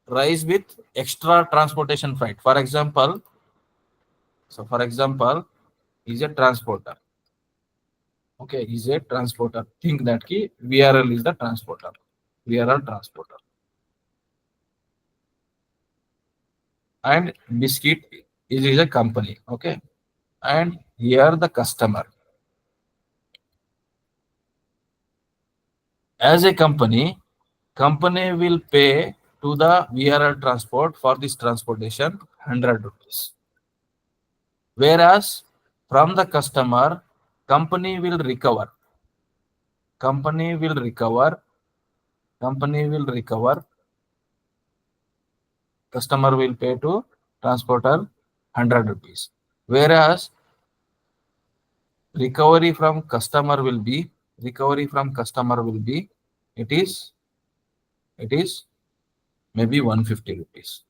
rise with extra transportation freight. For example, is a transporter. Okay, is a transporter. Think that key VRL is the transporter. VRL transporter. And biscuit is a company. Okay. And here the customer. As a company will pay to the VRL transport for this transportation 100 rupees. Whereas from the customer, company will recover. Customer will pay to transporter 100 rupees. Whereas recovery from customer will be, it is maybe 150 rupees.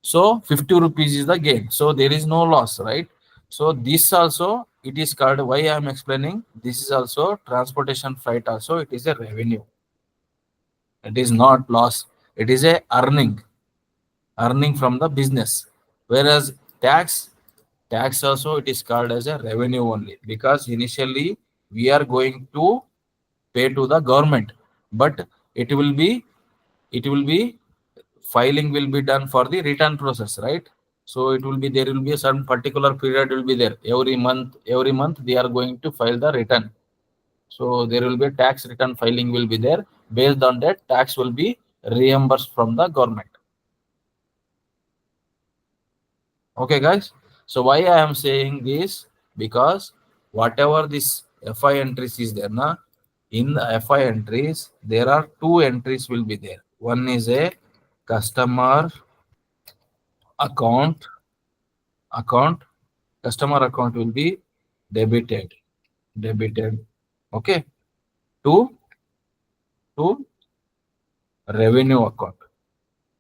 So 50 rupees is the gain. So there is no loss, right? So this also, it is called, why I am explaining, this is also transportation freight also, it is a revenue. It is not loss. It is a earning from the business. Whereas tax also, it is called as a revenue only, because initially we are going to pay to the government, but it will be filing will be done for the return process, right? So it will be, there will be a certain particular period will be there. Every month they are going to file the return. So there will be a tax return filing will be there. Based on that, tax will be reimbursed from the government. Okay, guys. So why I am saying this? Because whatever this FI entries is there, na, in the FI entries, there are two entries will be there. One is a customer account. Customer account will be debited. Okay. To revenue account.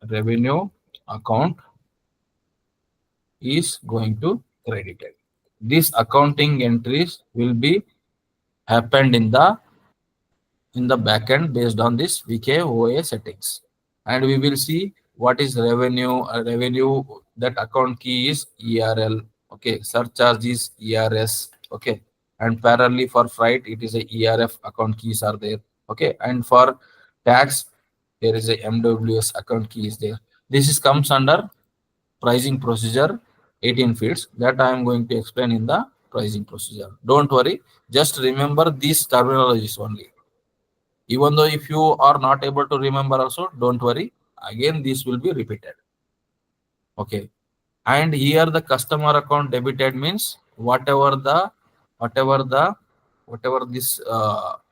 Revenue account is going to credited. These accounting entries will be happened in the backend based on this VKOA settings. And we will see what is revenue. Revenue, that account key is ERL. Okay, surcharge is ERS. Okay, and parallelly for freight, it is a ERF account keys are there. Okay, and for tax, there is a MWS account key is there. This is comes under pricing procedure 18 fields that I am going to explain in the pricing procedure. Don't worry, just remember these terminologies only. Even though if you are not able to remember also, don't worry, again this will be repeated. Okay, and here the customer account debited means whatever the whatever this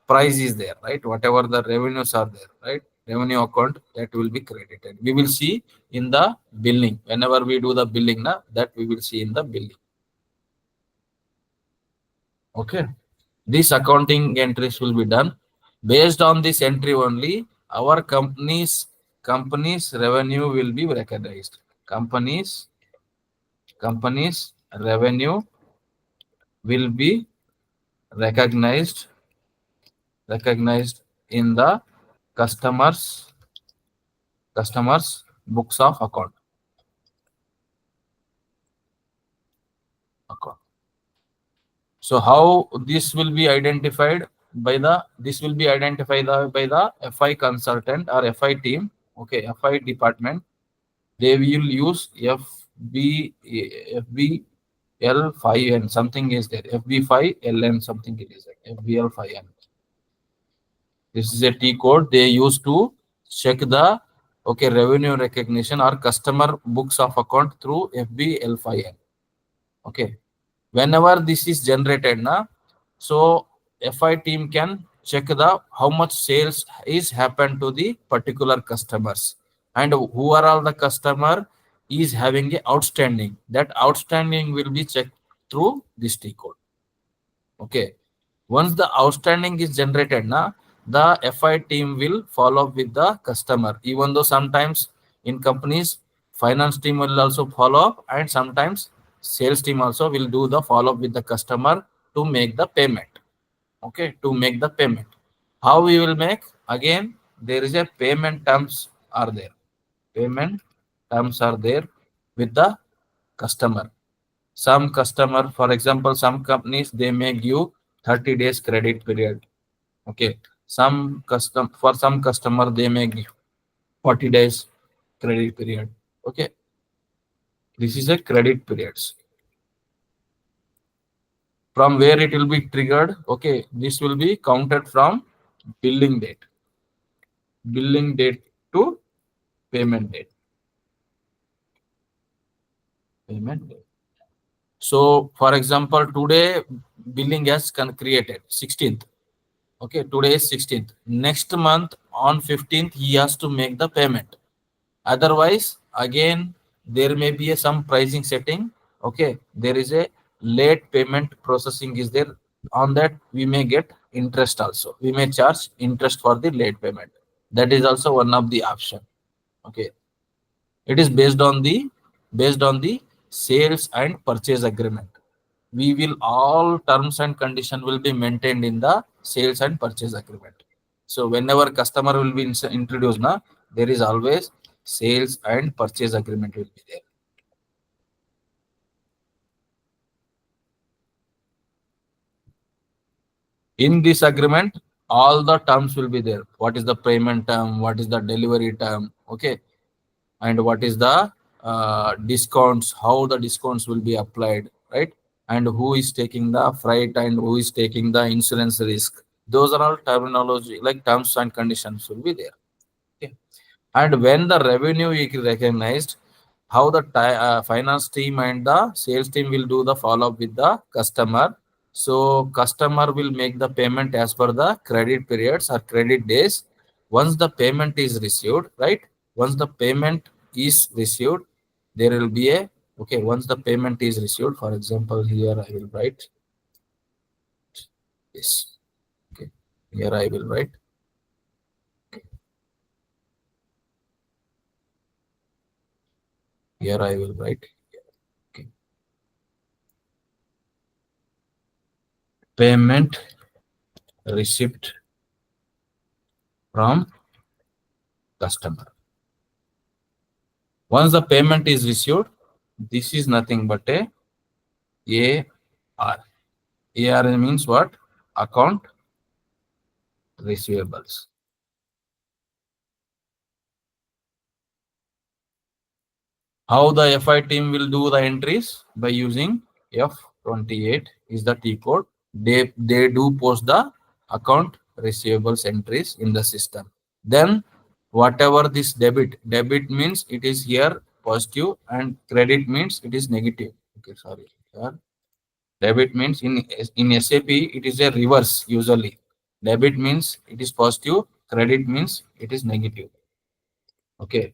price is there, right? Whatever the revenues are there, right? Revenue account, that will be credited. We will see in the billing. Whenever we do the billing, na, that we will see in the billing. Okay, these accounting entries will be done. Based on this entry only, our company's revenue will be recognized. Company's revenue will be recognized in the customers books of account. So how this will be identified by the FI consultant or FI team. Okay, FI department. They will use FBL5N, something is there. FB5LN, something it is there. FBL5N. This is a T code they use to check the revenue recognition or customer books of account through FBL5N. Okay. Whenever this is generated, so FI team can check the how much sales is happened to the particular customers and who are all the customer is having a outstanding. That outstanding will be checked through this T code. Okay. Once the outstanding is generated, the FI team will follow up with the customer. Even though sometimes in companies, finance team will also follow up, and sometimes sales team also will do the follow up with the customer to make the payment. Okay, to make the payment. How we will make? Again, there is a payment terms are there. Payment terms are there with the customer. Some customer, for example, some companies, they may give 30 days credit period. Okay, for some customer, they may give 40 days credit period. Okay, this is a credit periods. From where it will be triggered? Okay, this will be counted from billing date to payment date. So, for example, today billing has created 16th. Okay, today is 16th. Next month on 15th, he has to make the payment. Otherwise, again, there may be some pricing setting. Okay, there is a late payment processing is there. On that, we may get interest also. We may charge interest for the late payment. That is also one of the option. Okay, it is based on the sales and purchase agreement. We will all terms and condition will be maintained in the sales and purchase agreement. So whenever customer will be introduced, there is always sales and purchase agreement will be there. In this agreement, all the terms will be there. What is the payment term? What is the delivery term? Okay, and what is the discounts? How the discounts will be applied, right? And who is taking the freight and who is taking the insurance risk? Those are all terminology like terms and conditions will be there. Okay. And when the revenue is recognized, how the finance team and the sales team will do the follow up with the customer. So customer will make the payment as per the credit periods or credit days. Once the payment is received, right? Once the payment is received, there will be a once the payment is received, for example, here I will write this. Okay, here I will write. Here I will write. Okay. Payment receipt from customer. Once the payment is received, this is nothing but a AR. AR means what? Account receivables. How the FI team will do the entries? By using F28 is the T code. They do post the account receivables entries in the system. Then whatever this debit means it is here positive and credit means it is negative. Okay, sorry. Here. Debit means in SAP it is a reverse usually. Debit means it is positive, credit means it is negative. Okay.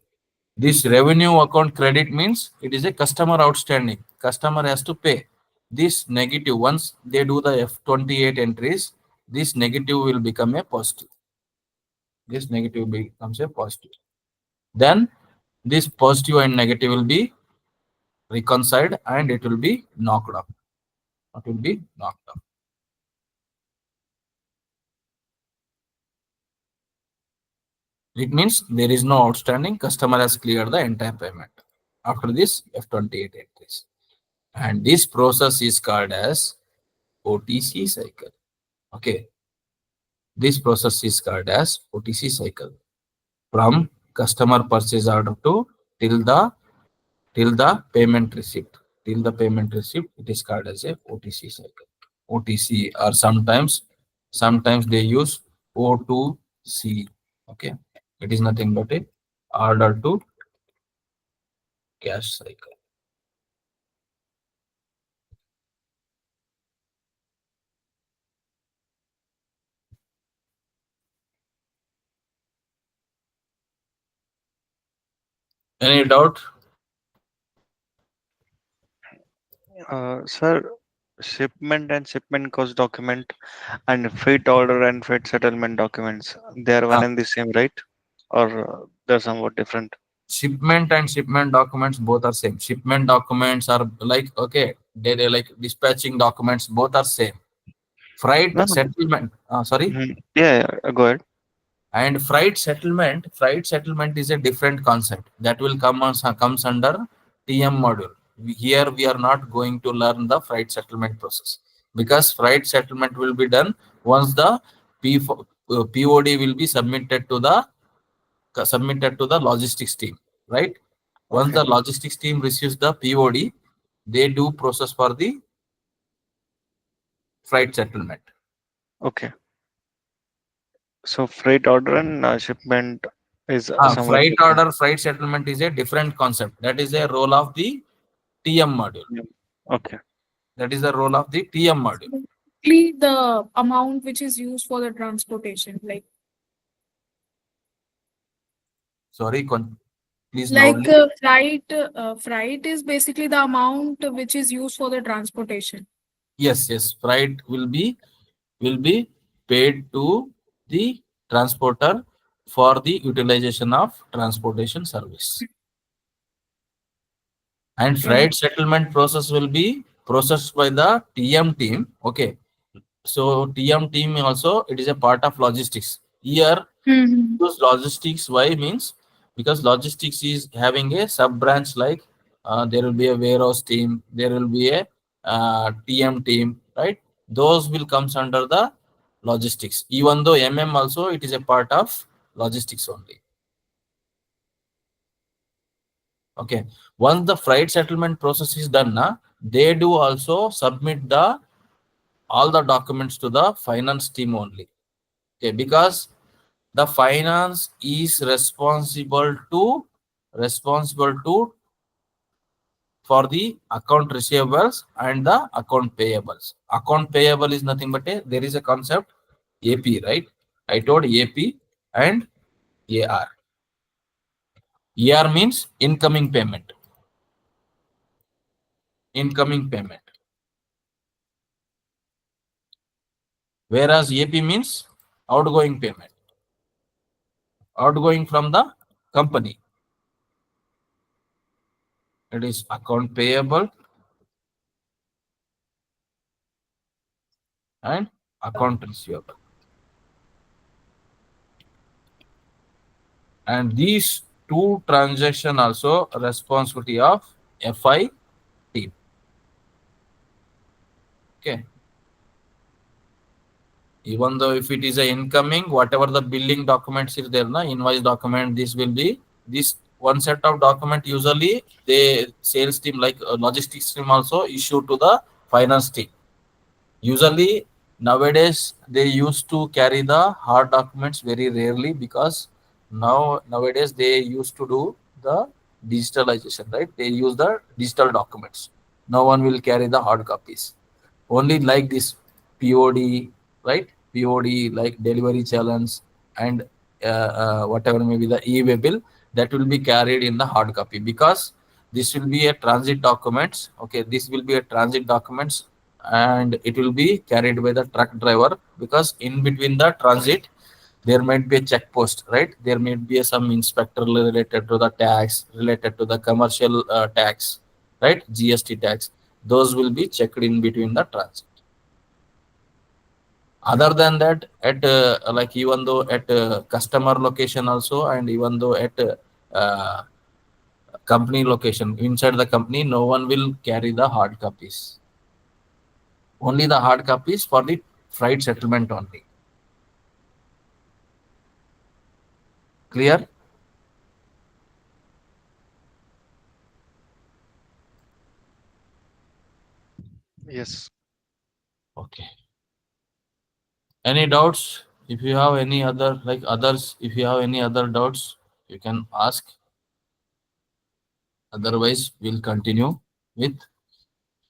This revenue account credit means it is a customer outstanding. Customer has to pay. This negative, once they do the F28 entries, this negative will become a positive. This negative becomes a positive. Then this positive and negative will be reconciled and it will be knocked off. It will be knocked off. It means there is no outstanding. Customer has cleared the entire payment after this F28 entries. And this process is called as OTC cycle. Okay. This process is called as OTC cycle. From customer purchase order to till the payment receipt. Till the payment receipt, it is called as a OTC cycle. OTC or sometimes they use O2C. Okay. It is nothing but a order to cash cycle. Any doubt? Sir, shipment and shipment cost document and freight order and freight settlement documents, they are one and the same, right? Or they're somewhat different? Shipment and shipment documents both are same. Shipment documents are like, okay, they like dispatching documents, both are same. Freight No, no. settlement, sorry. Yeah, yeah, go ahead. And freight settlement is a different concept that will comes under TM module. Here we are not going to learn the freight settlement process because freight settlement will be done once the POD will be submitted to the logistics team, right? Once Okay, the logistics team receives the POD, they do process for the freight settlement. okay. So freight order and shipment is somewhat Freight different. order, freight settlement is a different concept. That is a role of the TM module. Yeah. Okay. That is the role of the TM module. Basically, the amount which is used for the transportation, Sorry, please like loudly. freight is basically the amount which is used for the transportation. Yes. Freight will be paid to the transporter for the utilization of transportation service. And Okay. freight settlement process will be processed by the TM team. Okay. So TM team also it is a part of logistics. Here Mm-hmm. those logistics why means because logistics is having a sub branch like there will be a warehouse team, there will be a TM team, right? Those will comes under the logistics. Even though MM also it is a part of logistics only. Okay. Once the freight settlement process is done, they do also submit the all the documents to the finance team only. Okay, because the finance is responsible to for the account receivables and the account payables. Account payable is nothing but there is a concept AP, right? I told AP and AR. AR means incoming payment. Incoming payment. Whereas AP means outgoing payment. Outgoing from the company. It is account payable and account receivable. And these two transaction also responsibility of FI team. Okay. Even though if it is a incoming, whatever the billing documents is there, na invoice document, this will be this one set of document. Usually, the sales team, like logistics team, also issue to the finance team. Usually, nowadays they used to carry the hard documents very rarely, because nowadays they used to do the digitalization, right? They use the digital documents. No one will carry the hard copies. Only like this POD, right? POD, like delivery challenge, and whatever may be the e-way bill, that will be carried in the hard copy, because this will be a transit documents. Okay, this will be a transit documents, and it will be carried by the truck driver, because in between the transit there might be a check post, right? There might be some inspector related to the tax, related to the commercial tax, right? GST tax. Those will be checked in between the transit. Other than that, at like even though at customer location also, and even though at company location, inside the company, no one will carry the hard copies. Only the hard copies for the freight settlement only. Clear? Yes. Okay. Any doubts? If you have any other, like others, if you have any other doubts, you can ask. Otherwise, we'll continue with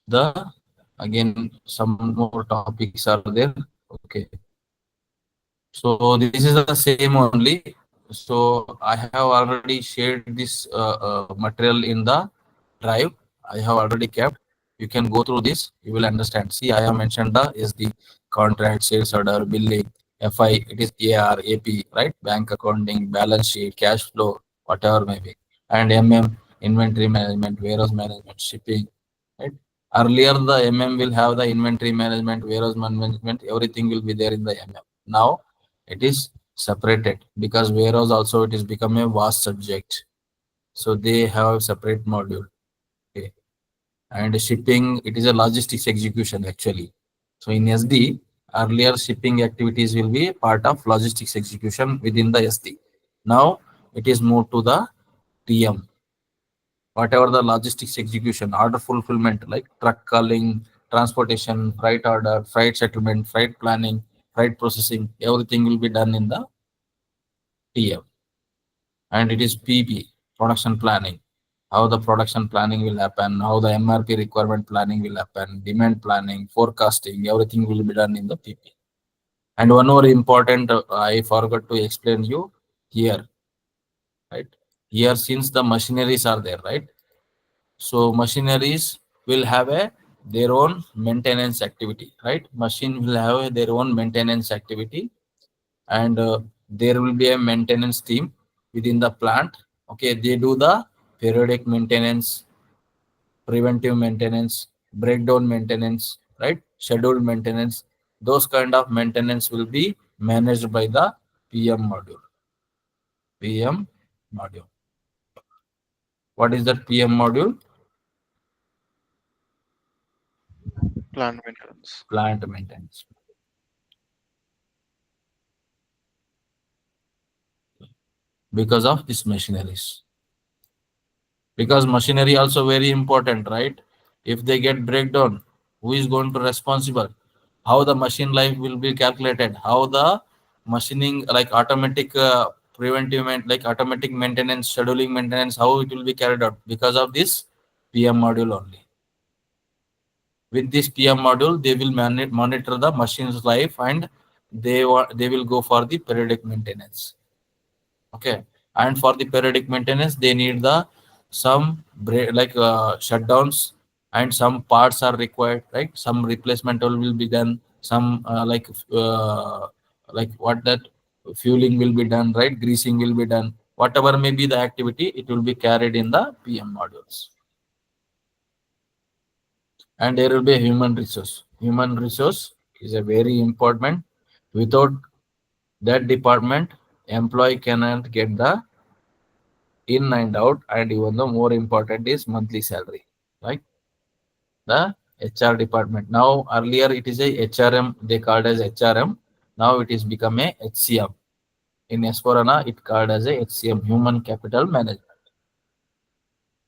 the, again, some more topics are there. Okay. So this is the same only. So I have already shared this material in the drive. I have already kept. You can go through this. You will understand. See, I have mentioned the SD, contract, sales order, billing, FI. It is AR, AP, right? Bank accounting, balance sheet, cash flow, whatever may be, and MM, inventory management, warehouse management, shipping. Right? Earlier, the MM will have the inventory management, warehouse management. Everything will be there in the MM. Now it is separated, because warehouse also it is become a vast subject, so they have separate module. Okay. And shipping, it is a logistics execution actually. So in SD, earlier shipping activities will be part of logistics execution within the SD. Now it is moved to the TM, whatever the logistics execution, order fulfillment, like truck calling, transportation, freight order, freight settlement, freight planning, freight processing, everything will be done in the TM. And it is PP, production planning, how the production planning will happen, how the MRP requirement planning will happen, demand planning, forecasting, everything will be done in the PP. And one more important, I forgot to explain you here, right? Here, since the machineries are there, right? So machineries will have a their own maintenance activity, right? Machine will have their own maintenance activity, and there will be a maintenance team within the plant. Okay, they do the periodic maintenance, preventive maintenance, breakdown maintenance, right? Scheduled maintenance. Those kind of maintenance will be managed by the PM module. PM module. What is that PM module? Plant maintenance. Plant maintenance. Because of these machineries. Because machinery also very important, right? If they get breakdown, who is going to responsible? How the machine life will be calculated? How the machining, like automatic preventive, like automatic maintenance, scheduling maintenance, how it will be carried out? Because of this PM module only. With this PM module, they will monitor the machine's life, and they will go for the periodic maintenance. Okay. And for the periodic maintenance, they need the some shutdowns, and some parts are required, right? Some replacement will be done, some like what that fueling will be done, right? Greasing will be done, whatever may be the activity, it will be carried in the PM modules. And there will be a human resource. Human resource is a very important. Without that department, employee cannot get the in and out, and even the more important is monthly salary, like the HR department. Now earlier it is a HRM, they called as HRM. Now it is become a HCM. In S4HANA, it called as a HCM, Human Capital Management.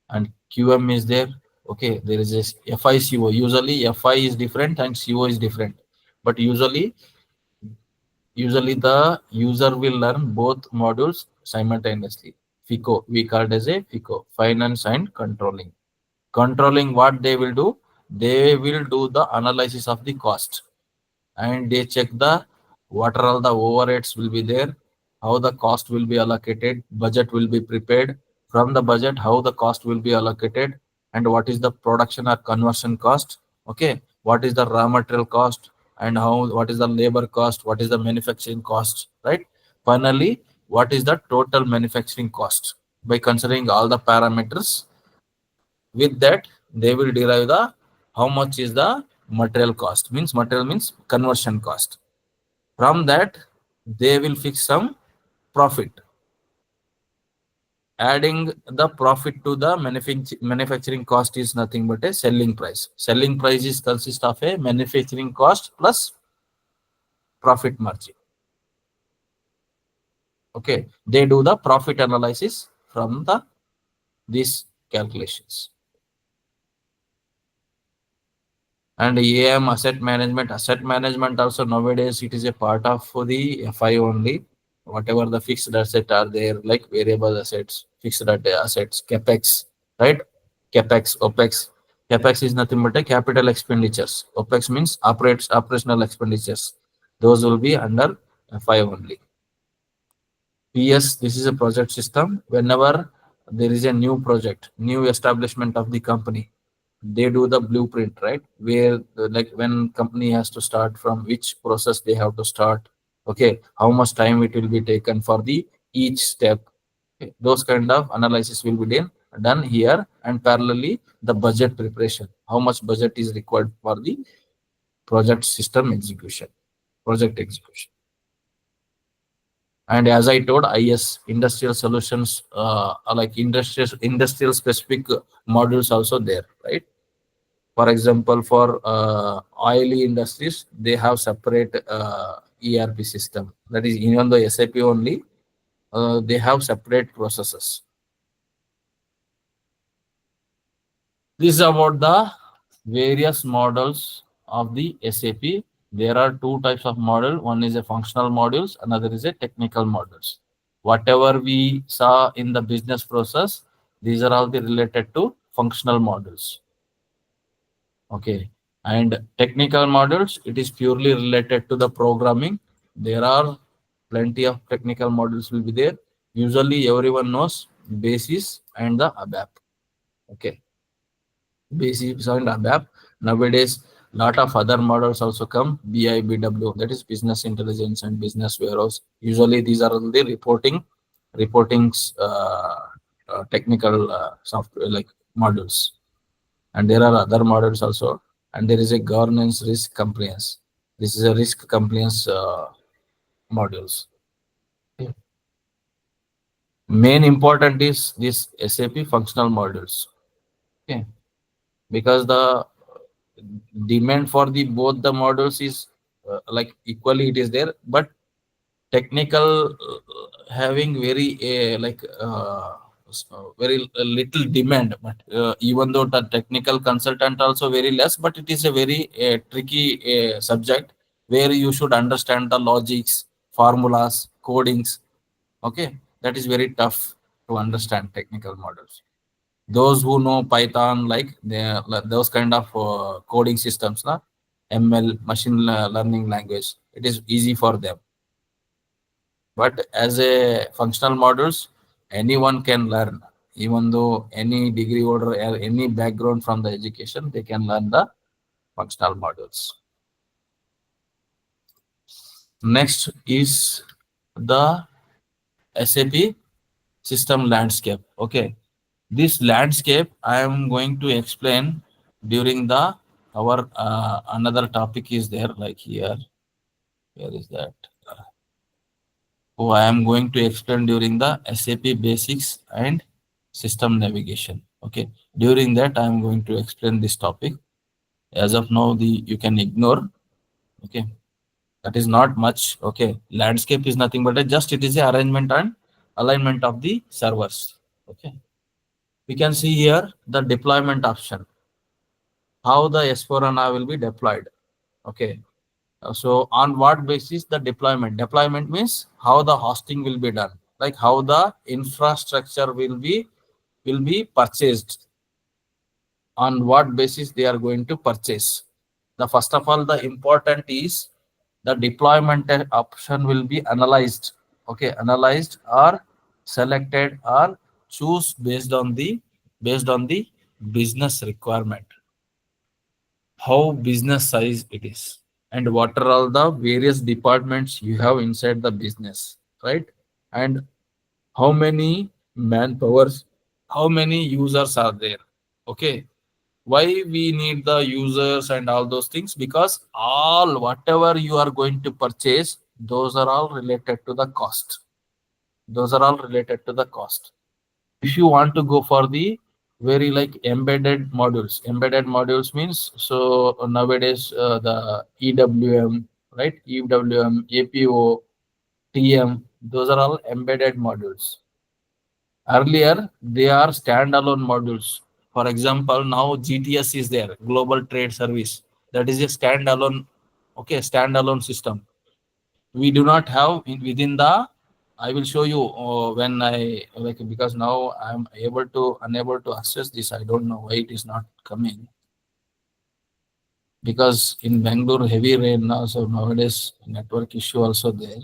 And QM is there. Okay, there is a FICO. Usually FI is different and CO is different. But usually the user will learn both modules simultaneously. FICO, we called as a FICO, finance and controlling. Controlling, what they will do? They will do the analysis of the cost, and they check the what are all the overheads will be there, how the cost will be allocated, budget will be prepared. From the budget, how the cost will be allocated, and what is the production or conversion cost. Okay, what is the raw material cost, and how what is the labor cost, what is the manufacturing cost, right? Finally, what is the total manufacturing cost? By considering all the parameters, with that they will derive the how much is the material cost, means material means conversion cost. From that they will fix some profit. Adding the profit to the manufacturing cost is nothing but a selling price. Selling price is consist of a manufacturing cost plus profit margin. Okay, they do the profit analysis from the these calculations. And AM, asset management. Asset management also nowadays it is a part of the FI only. Whatever the fixed asset are there, like variable assets, fixed assets, capex, right? Capex, OPEX. Capex is nothing but a capital expenditures. OPEX means operational expenditures. Those will be under FI only. PS, this is a project system. Whenever there is a new project, new establishment of the company, they do the blueprint, right? Where like when company has to start, from which process they have to start. Okay, how much time it will be taken for the each step. Okay, those kind of analysis will be done here, and parallelly the budget preparation. How much budget is required for the project system execution, project execution. And as I told, IS, industrial solutions, are like industrial specific modules also there, right? For example, for oily industries, they have separate ERP system. That is, even though SAP only, they have separate processes. This is about the various models of the SAP. There are two types of model. One is a functional modules, another is a technical modules. Whatever we saw in the business process, these are all the related to functional modules. Okay. And technical modules, it is purely related to the programming. There are plenty of technical modules will be there. Usually everyone knows basis and the ABAP. Okay. Basis and ABAP. Nowadays, lot of other models also come. BIBW, that is business intelligence and business warehouse. Usually these are the reportings technical software like modules. And there are other models also. And there is a governance risk compliance. This is a risk compliance modules. Okay. Main important is this SAP functional modules. Okay, because the demand for the both the models is like equally it is there, but technical having very very little demand. But even though the technical consultant also very less, but it is a very tricky subject where you should understand the logics, formulas, codings. Okay, that is very tough to understand technical models. Those who know Python, like those kind of coding systems, ML, machine learning language, it is easy for them. But as a functional models, anyone can learn. Even though any degree holder or any background from the education, they can learn the functional models. Next is the SAP system landscape. Okay, this landscape I am going to explain during the our another topic is there, like here. Where is that? Oh, I am going to explain during the SAP basics and system navigation. Okay. During that, I am going to explain this topic. As of now, the you can ignore. Okay. That is not much. Okay. Landscape is nothing but just it is the arrangement and alignment of the servers. Okay. We can see here the deployment option, how the S4HANA will be deployed. Okay. So on what basis the deployment? Deployment means how the hosting will be done, like how the infrastructure will be purchased, on what basis they are going to purchase. The first of all, the important is the deployment option will be analyzed. Okay, analyzed or selected or choose based on the business requirement, how business size it is, and what are all the various departments you have inside the business, right? And how many manpowers, how many users are there. Okay, why we need the users and all those things? Because all whatever you are going to purchase, those are all related to the cost. Those are all related to the cost. If you want to go for the very like embedded modules means, so nowadays the EWM, right? EWM, APO, TM, those are all embedded modules. Earlier, they are standalone modules. For example, now GTS is there, Global Trade Service. That is a standalone, okay, standalone system. We do not have within the. I will show you when I like, because now I'm unable to access this. I don't know why it is not coming. Because in Bangalore heavy rain now, so nowadays network issue also there.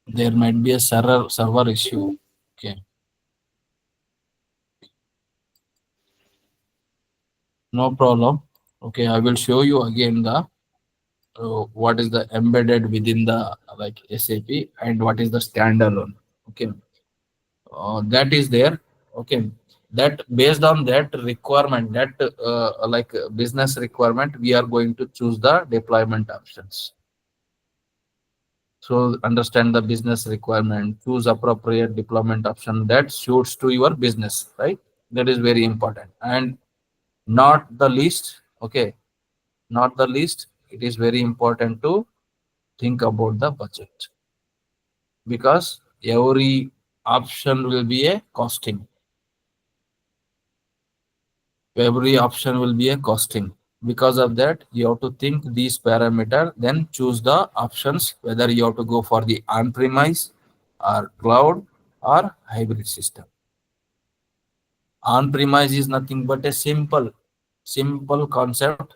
There might be a server issue. Okay. No problem. Okay, I will show you again the what is the embedded within the like SAP and what is the standalone. Okay, that is there. Okay, that based on that requirement, that business requirement, we are going to choose the deployment options. So understand the business requirement, choose appropriate deployment option that suits to your business, right? That is very important. And not the least, okay, not the least, it is very important to think about the budget, because every option will be a costing. Every option will be a costing. Because of that, you have to think these parameter, then choose the options whether you have to go for the on-premise or cloud or hybrid system. On-premise is nothing but a simple concept.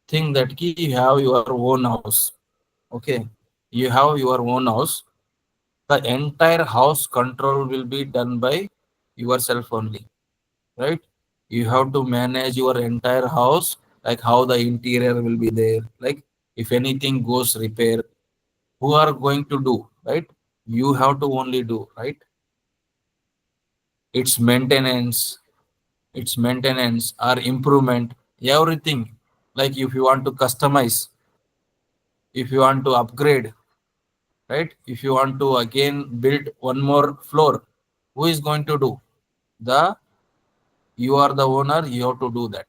Think that you have your own house. Okay, you have your own house. The entire house control will be done by yourself only, right? You have to manage your entire house, like how the interior will be there, like if anything goes repair, who are going to do, right? You have to only do, right? Its maintenance, or improvement, everything. Like if you want to customize, if you want to upgrade, right? If you want to again build one more floor, who is going to do? The You are the owner, you have to do that.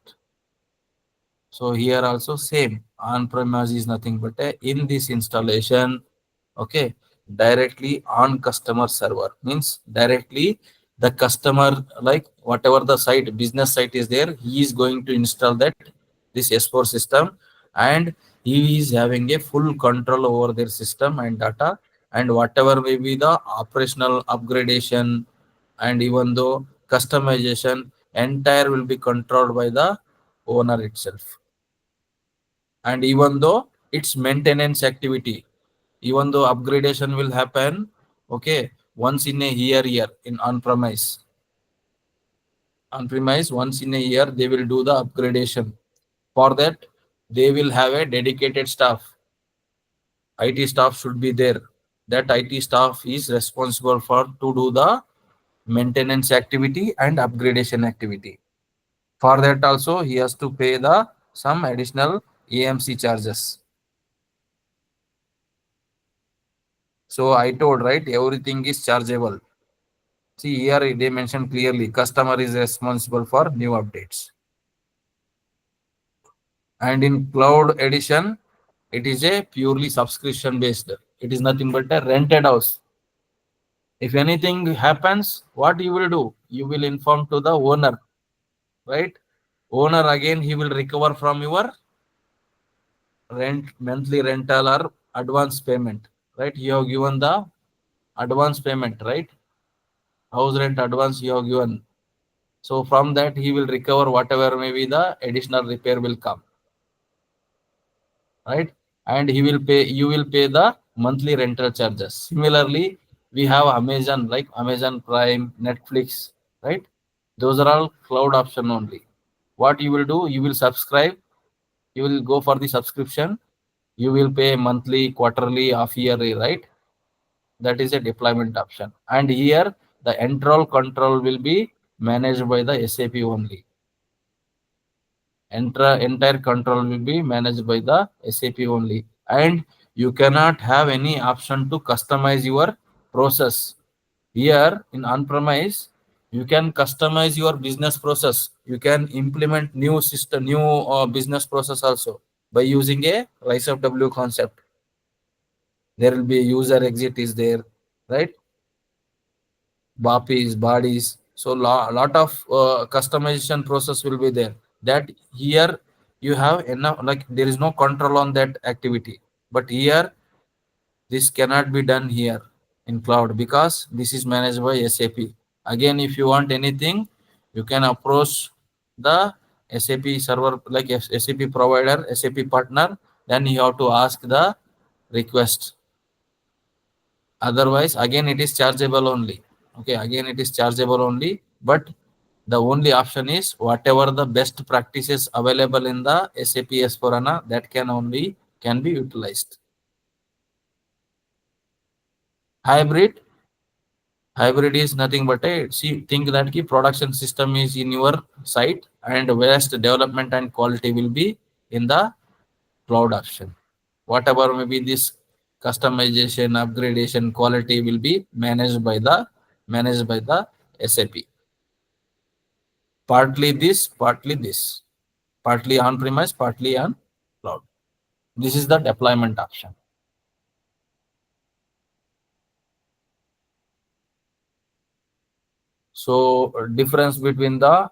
So here also same, on-premise is nothing but in this installation, okay, directly on customer server means directly the customer, like whatever the site, business site is there, he is going to install that this S4 system, and he is having a full control over their system and data, and whatever may be the operational upgradation and even though customization, entire will be controlled by the owner itself. And even though its maintenance activity, even though upgradation will happen, okay, once in a year in on premise once in a year they will do the upgradation. For that they will have a dedicated staff. IT staff should be there. That IT staff is responsible for to do the maintenance activity and upgradation activity. For that also he has to pay the some additional AMC charges. So I told, right, everything is chargeable. See here they mentioned clearly customer is responsible for new updates. And in cloud edition, it is a purely subscription based. It is nothing but a rented house. If anything happens, what you will do? You will inform to the owner, right? Owner again he will recover from your rent, monthly rental or advance payment, right? You have given the advance payment, right? House rent advance you have given. So from that he will recover whatever maybe the additional repair will come, right? And he will pay, you will pay the monthly rental charges. Similarly, we have Amazon, like Amazon Prime, Netflix, right? Those are all cloud option only. What you will do, you will subscribe, you will go for the subscription, you will pay monthly, quarterly, half yearly, right? That is a deployment option. And here the entire control will be managed by the SAP only. Entire control will be managed by the SAP only. And you cannot have any option to customize your process. Here in on-premise, you can customize your business process. You can implement new system, new business process also by using a rise of W concept. There will be a user exit is there, right? BAPIs, bodies. So lot of customization process will be there. That here you have enough, like there is no control on that activity. But here this cannot be done here in cloud because this is managed by SAP. Again, if you want anything, you can approach the SAP server, like SAP provider, SAP partner. Then you have to ask the request. Otherwise, again it is chargeable only. Okay, again it is chargeable only, but the only option is whatever the best practices available in the SAP S/4HANA that can be utilized. Hybrid, hybrid is nothing but a, see, think that the production system is in your site and whereas the development and quality will be in the cloud option. Whatever may be this customization, upgradation, quality will be managed by the SAP. Partly this, partly this, partly on premise, partly on cloud. This is the deployment option. So difference between the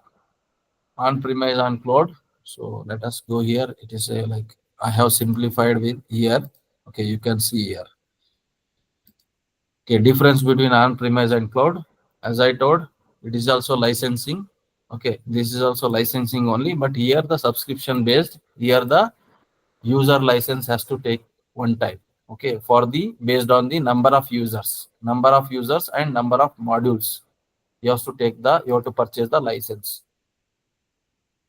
on premise and cloud. So let us go here. It is a, like I have simplified with here. Okay, you can see here. Okay, difference between on-premise and cloud. As I told, it is also licensing. Okay, this is also licensing only, but here the subscription based. Here the user license has to take one time. Okay, for the based on the number of users and number of modules. You have to you have to purchase the license.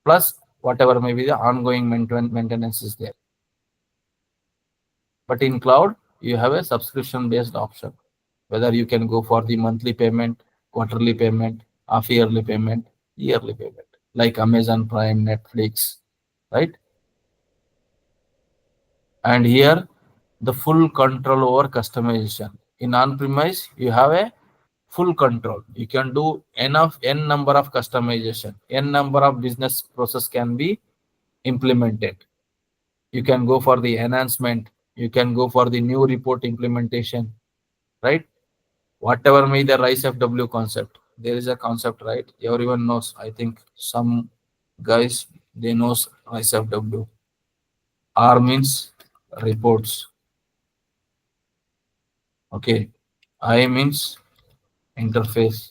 Plus whatever may be the ongoing maintenance is there. But in cloud, you have a subscription based option. Whether you can go for the monthly payment, quarterly payment, half yearly payment, yearly payment, like Amazon Prime, Netflix, right? And here the full control over customization. In on-premise, you have a full control. You can do n number of customization, n number of business process can be implemented. You can go for the enhancement. You can go for the new report implementation, right? Whatever may the rise of W concept. There is a concept, right? Everyone knows. I think some guys they knows rise of W. R means reports. Okay. I means interface,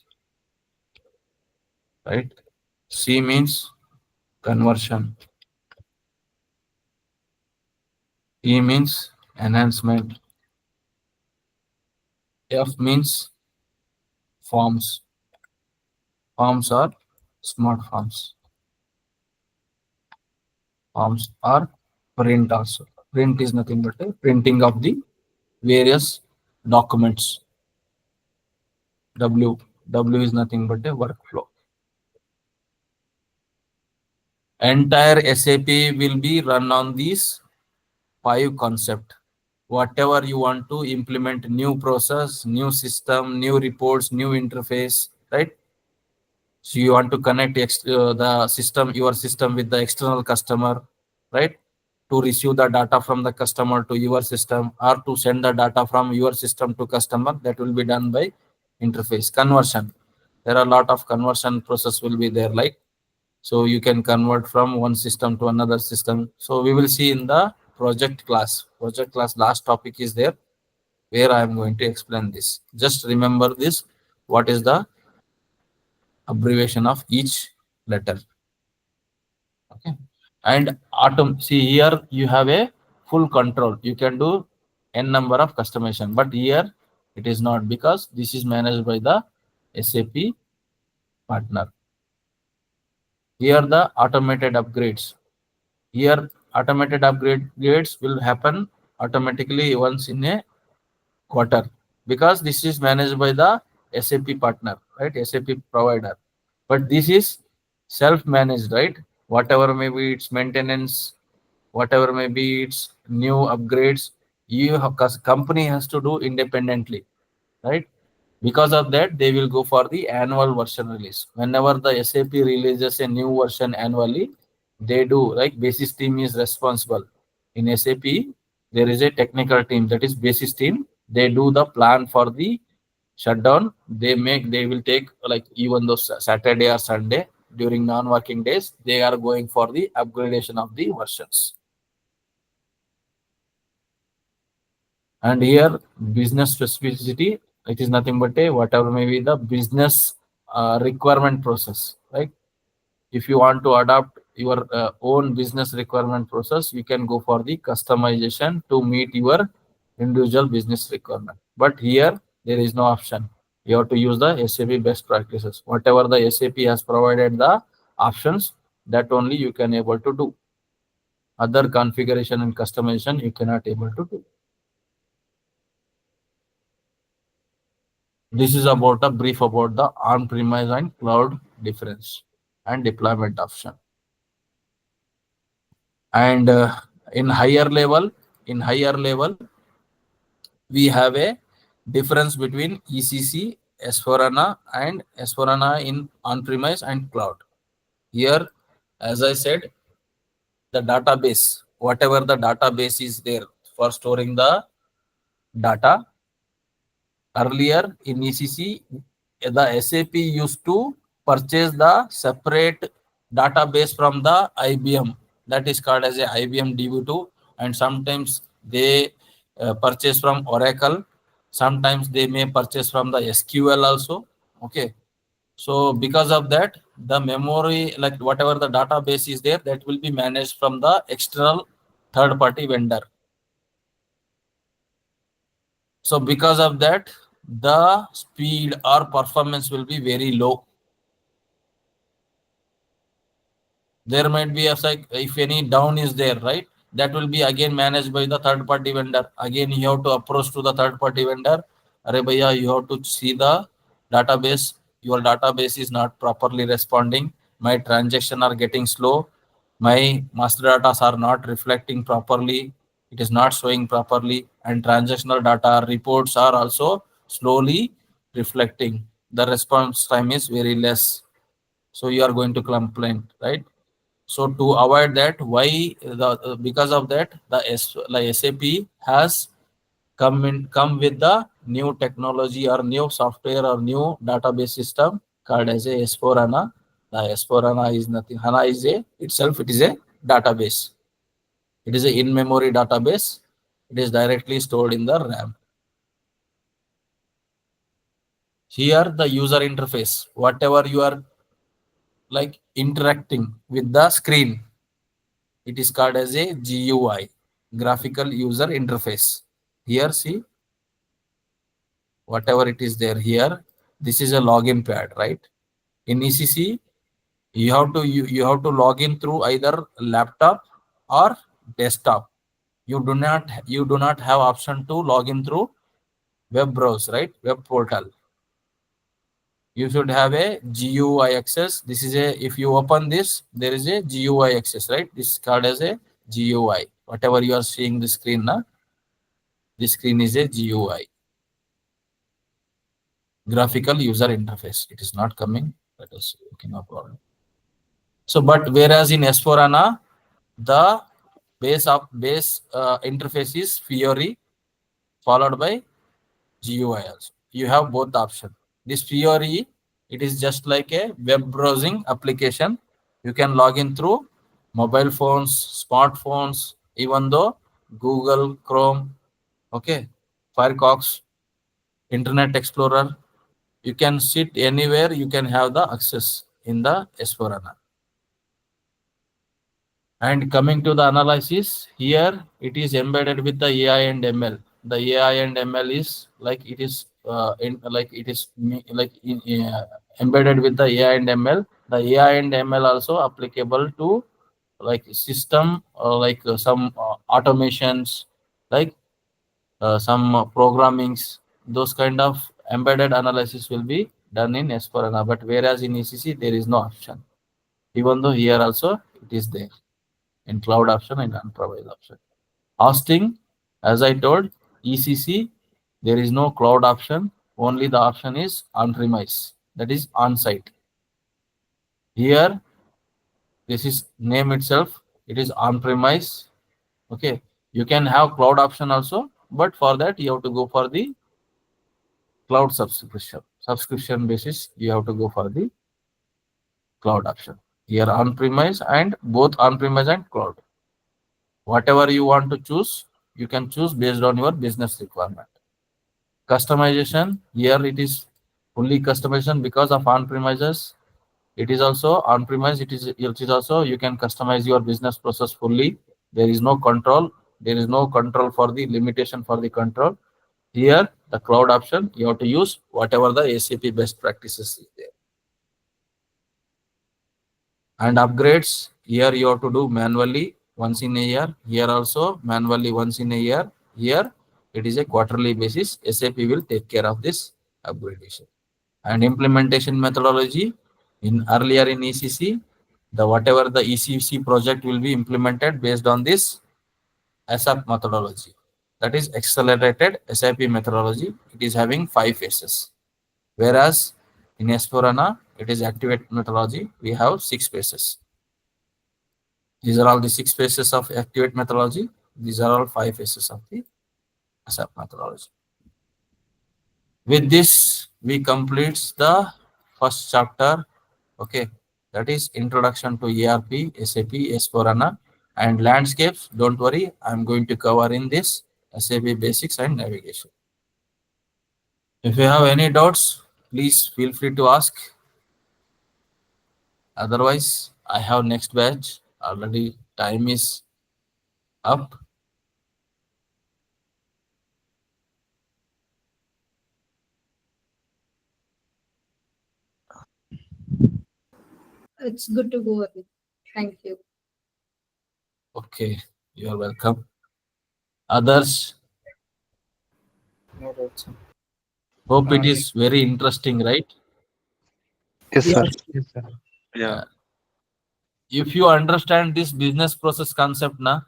right? C means conversion. E means enhancement. F means forms. Forms are smart forms. Forms are print also. Print is nothing but a printing of the various documents. W is nothing but a workflow. Entire SAP will be run on these five concept. whatever you want to implement, new process, new system, new reports, new interface, right? So you want to connect the system, your system with the external customer, right? To receive the data from the customer to your system, or to send the data from your system to customer, that will be done by interface conversion. There are a lot of conversion process will be there, like, so you can convert from one system to another system. So we will see in the project class. Project class last topic is there, where I am going to explain this. Just remember this, what is the abbreviation of each letter. Okay. And see here you have a full control. You can do n number of customization, but here it is not, because this is managed by the SAP partner. Here the automated upgrades. Here automated upgrades will happen automatically once in a quarter, because this is managed by the SAP partner, right? SAP provider. But this is self-managed, right? Whatever may be its maintenance, whatever may be its new upgrades, you have company has to do independently, right? Because of that, they will go for the annual version release. Whenever the SAP releases a new version annually, they do, like, basis team is responsible. In SAP, there is a technical team, that is basis team. They do the plan for the shutdown. They will take, like, even though Saturday or Sunday during non-working days, they are going for the upgradation of the versions. And here business specificity, it is nothing but a whatever may be the business requirement process, right? If you want to adopt your own business requirement process, you can go for the customization to meet your individual business requirement. But here there is no option. You have to use the SAP best practices. Whatever the SAP has provided the options, that only you can able to do. Other configuration and customization you cannot able to do. This is about a brief about the on-premise and cloud difference and deployment option. And in higher level, we have a difference between ECC, S4HANA, and S4HANA in on-premise and cloud. Here, as I said, the database, whatever the database is there for storing the data. Earlier in ECC, the SAP used to purchase the separate database from the IBM, that is called as a IBM DB2, and sometimes they purchase from Oracle. Sometimes they may purchase from the SQL also. Okay. So because of that, the memory, like whatever the database is there, that will be managed from the external third-party vendor. So because of that, the speed or performance will be very low. There might be if any down is there, right? That will be again managed by the third party vendor. Again, you have to approach to the third party vendor. Arey bhaiya, you have to see the database. Your database is not properly responding. My transactions are getting slow. My master data are not reflecting properly. It is not showing properly. And transactional data reports are also slowly reflecting. The response time is very less. So you are going to complain, right? So to avoid that, because of that, like SAP has come with the new technology or new software or new database system called as a S4 HANA. The S4 HANA is nothing. HANA is it is a database. It is a in-memory database. It is directly stored in the RAM. Here the user interface, whatever you are like interacting with the screen, it is called as a GUI, graphical user interface. Here, see, whatever it is there here, this is a login pad, right? In ECC, you have to log in through either laptop or desktop. You do not have option to log in through web browser, right? Web portal. You should have a GUI access. This is if you open this, there is a GUI access, right? This is called as a GUI. Whatever you are seeing the screen now, This screen is a GUI, graphical user interface. It is not coming. That is okay, no problem. So, but whereas in S4HANA, the base interface is Fiori followed by GUI also. You have both the option. This Fiori, it is just like a web browsing application. You can log in through mobile phones, smartphones, even though Google, Chrome, okay, Firefox, Internet Explorer. You can sit anywhere. You can have the access in the S4HANA. And coming to the analysis, here it is embedded with the AI and ML. The AI and ML is like it is embedded with the AI and ML. The AI and ML also applicable to like system some automations, like some programmings. Those kind of embedded analysis will be done in S4HANA. But whereas in ECC there is no option. Even though here also it is there in cloud option and on-premise option. Hosting, as I told, ECC, there is no cloud option. Only the option is on-premise, that is on-site. Here, this is name itself. It is on-premise. Okay, you can have cloud option also, but for that you have to go for the cloud subscription. Subscription basis, you have to go for the cloud option. Here on-premise and both on-premise and cloud. Whatever you want to choose, you can choose based on your business requirement. Customization, here it is fully customization because of on-premises. It is also on-premise, it is also you can customize your business process fully. There is no control. There is no control for the limitation for the control. Here, the cloud option, you have to use whatever the SAP best practices is there. And upgrades, here you have to do manually once in a year. Here also manually once in a year. Here it is a quarterly basis. SAP will take care of this upgradation. And implementation methodology, in earlier in ECC, the whatever the ECC project will be implemented based on this SAP methodology. That is accelerated SAP methodology. It is having 5 phases. Whereas in S4HANA, it is activate methodology. We have 6 phases. These are all the 6 phases of activate methodology. These are all 5 phases of the SAP methodology. With this, we complete the first chapter. Okay, that is introduction to ERP, SAP, S4HANA, and landscapes. Don't worry, I'm going to cover in this SAP basics and navigation. If you have any doubts, please feel free to ask. Otherwise, I have next batch. Already time is up. It's good to go ahead. Thank you. Okay, you are welcome. Others, No doubts. hope it is very interesting, right? Yes, sir. Yes, sir. Yeah. If you understand this business process concept now,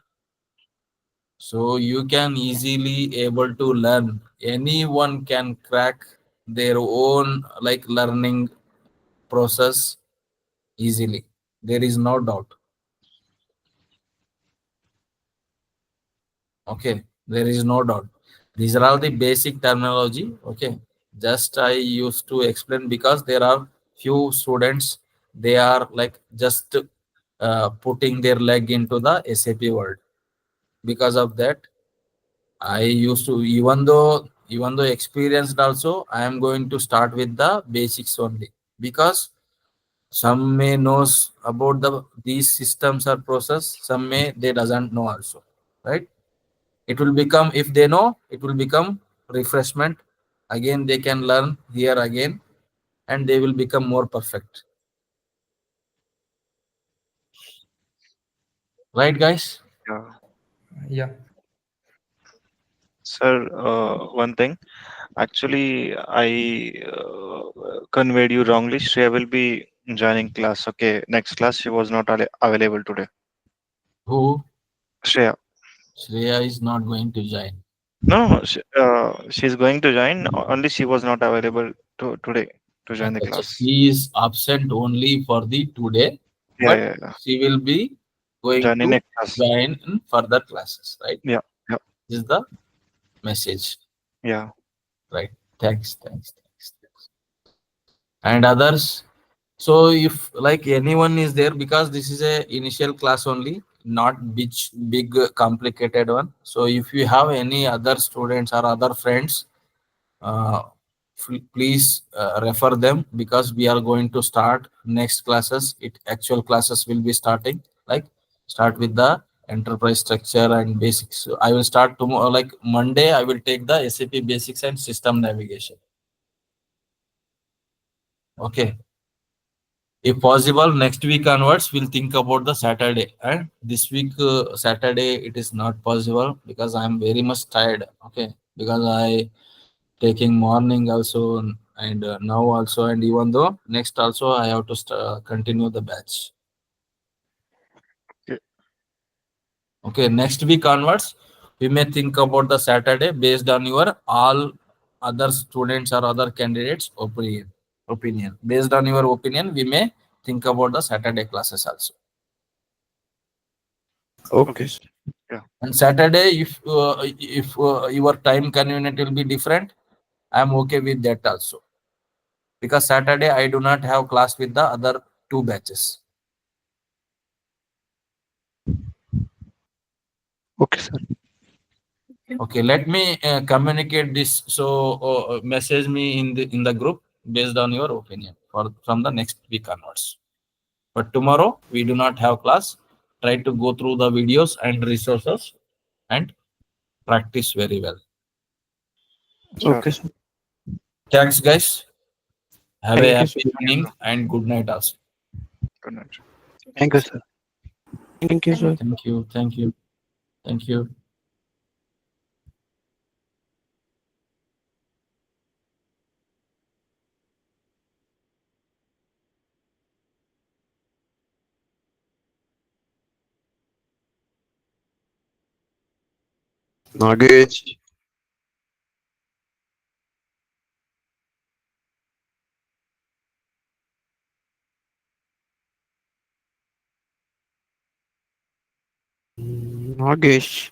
so you can easily able to learn. Anyone can crack their own like learning process easily. There is no doubt. Okay, there is no doubt. These are all the basic terminology. Okay, just I used to explain because there are few students, they are like just putting their leg into the SAP world. Because of that, I used to, even though experienced also, I am going to start with the basics only, because some may knows about these systems or process, some may they doesn't know also, right? It will become, if they know, it will become refreshment. Again, they can learn here again, and they will become more perfect. Right, guys? Yeah. Yeah. Sir, one thing. Actually, I conveyed you wrongly. Shreya will be joining class. Okay, next class she was not available today. Who? Shreya. Shreya is not going to join. No, she's going to join. Only she was not available today to join the Okay, so class. she is absent only for the today, Yeah, but yeah, yeah. she will be going Join in to next class. join in further classes, right? Yeah, yeah, This is the message, yeah. right? Thanks. And others. So if like anyone is there, because this is a initial class only, not big complicated one. So if you have any other students or other friends, uh, please refer them, because we are going to start next classes. It actual classes will be starting, like start with the enterprise structure and basics. So I will start tomorrow, like Monday I will take the SAP basics and system navigation. Okay, if possible next week onwards we'll think about the Saturday, and this week Saturday it is not possible because I am very much tired. Okay, because I taking morning also, and now also, and even though next also I have to continue the batch. Okay. Okay, next week onwards we may think about the Saturday based on your all other students or other candidates opinion. Based on your opinion we may think about the Saturday classes also. Okay. Okay. Yeah. And Saturday, if your time convenient will be different, I'm okay with that also, because Saturday I do not have class with the other two batches. Okay, sir. Okay, let me communicate this. So message me in the group based on your opinion for from the next week onwards. But tomorrow we do not have class. Try to go through the videos and resources and practice very well. Sure. Okay, sir. Thanks, guys. Have a Thank you, sir. happy evening and good night also. Good night. Thank you, sir. Thank you, Thank sir. Thank you. Thank you. Thank you. Nagesh. Nagesh.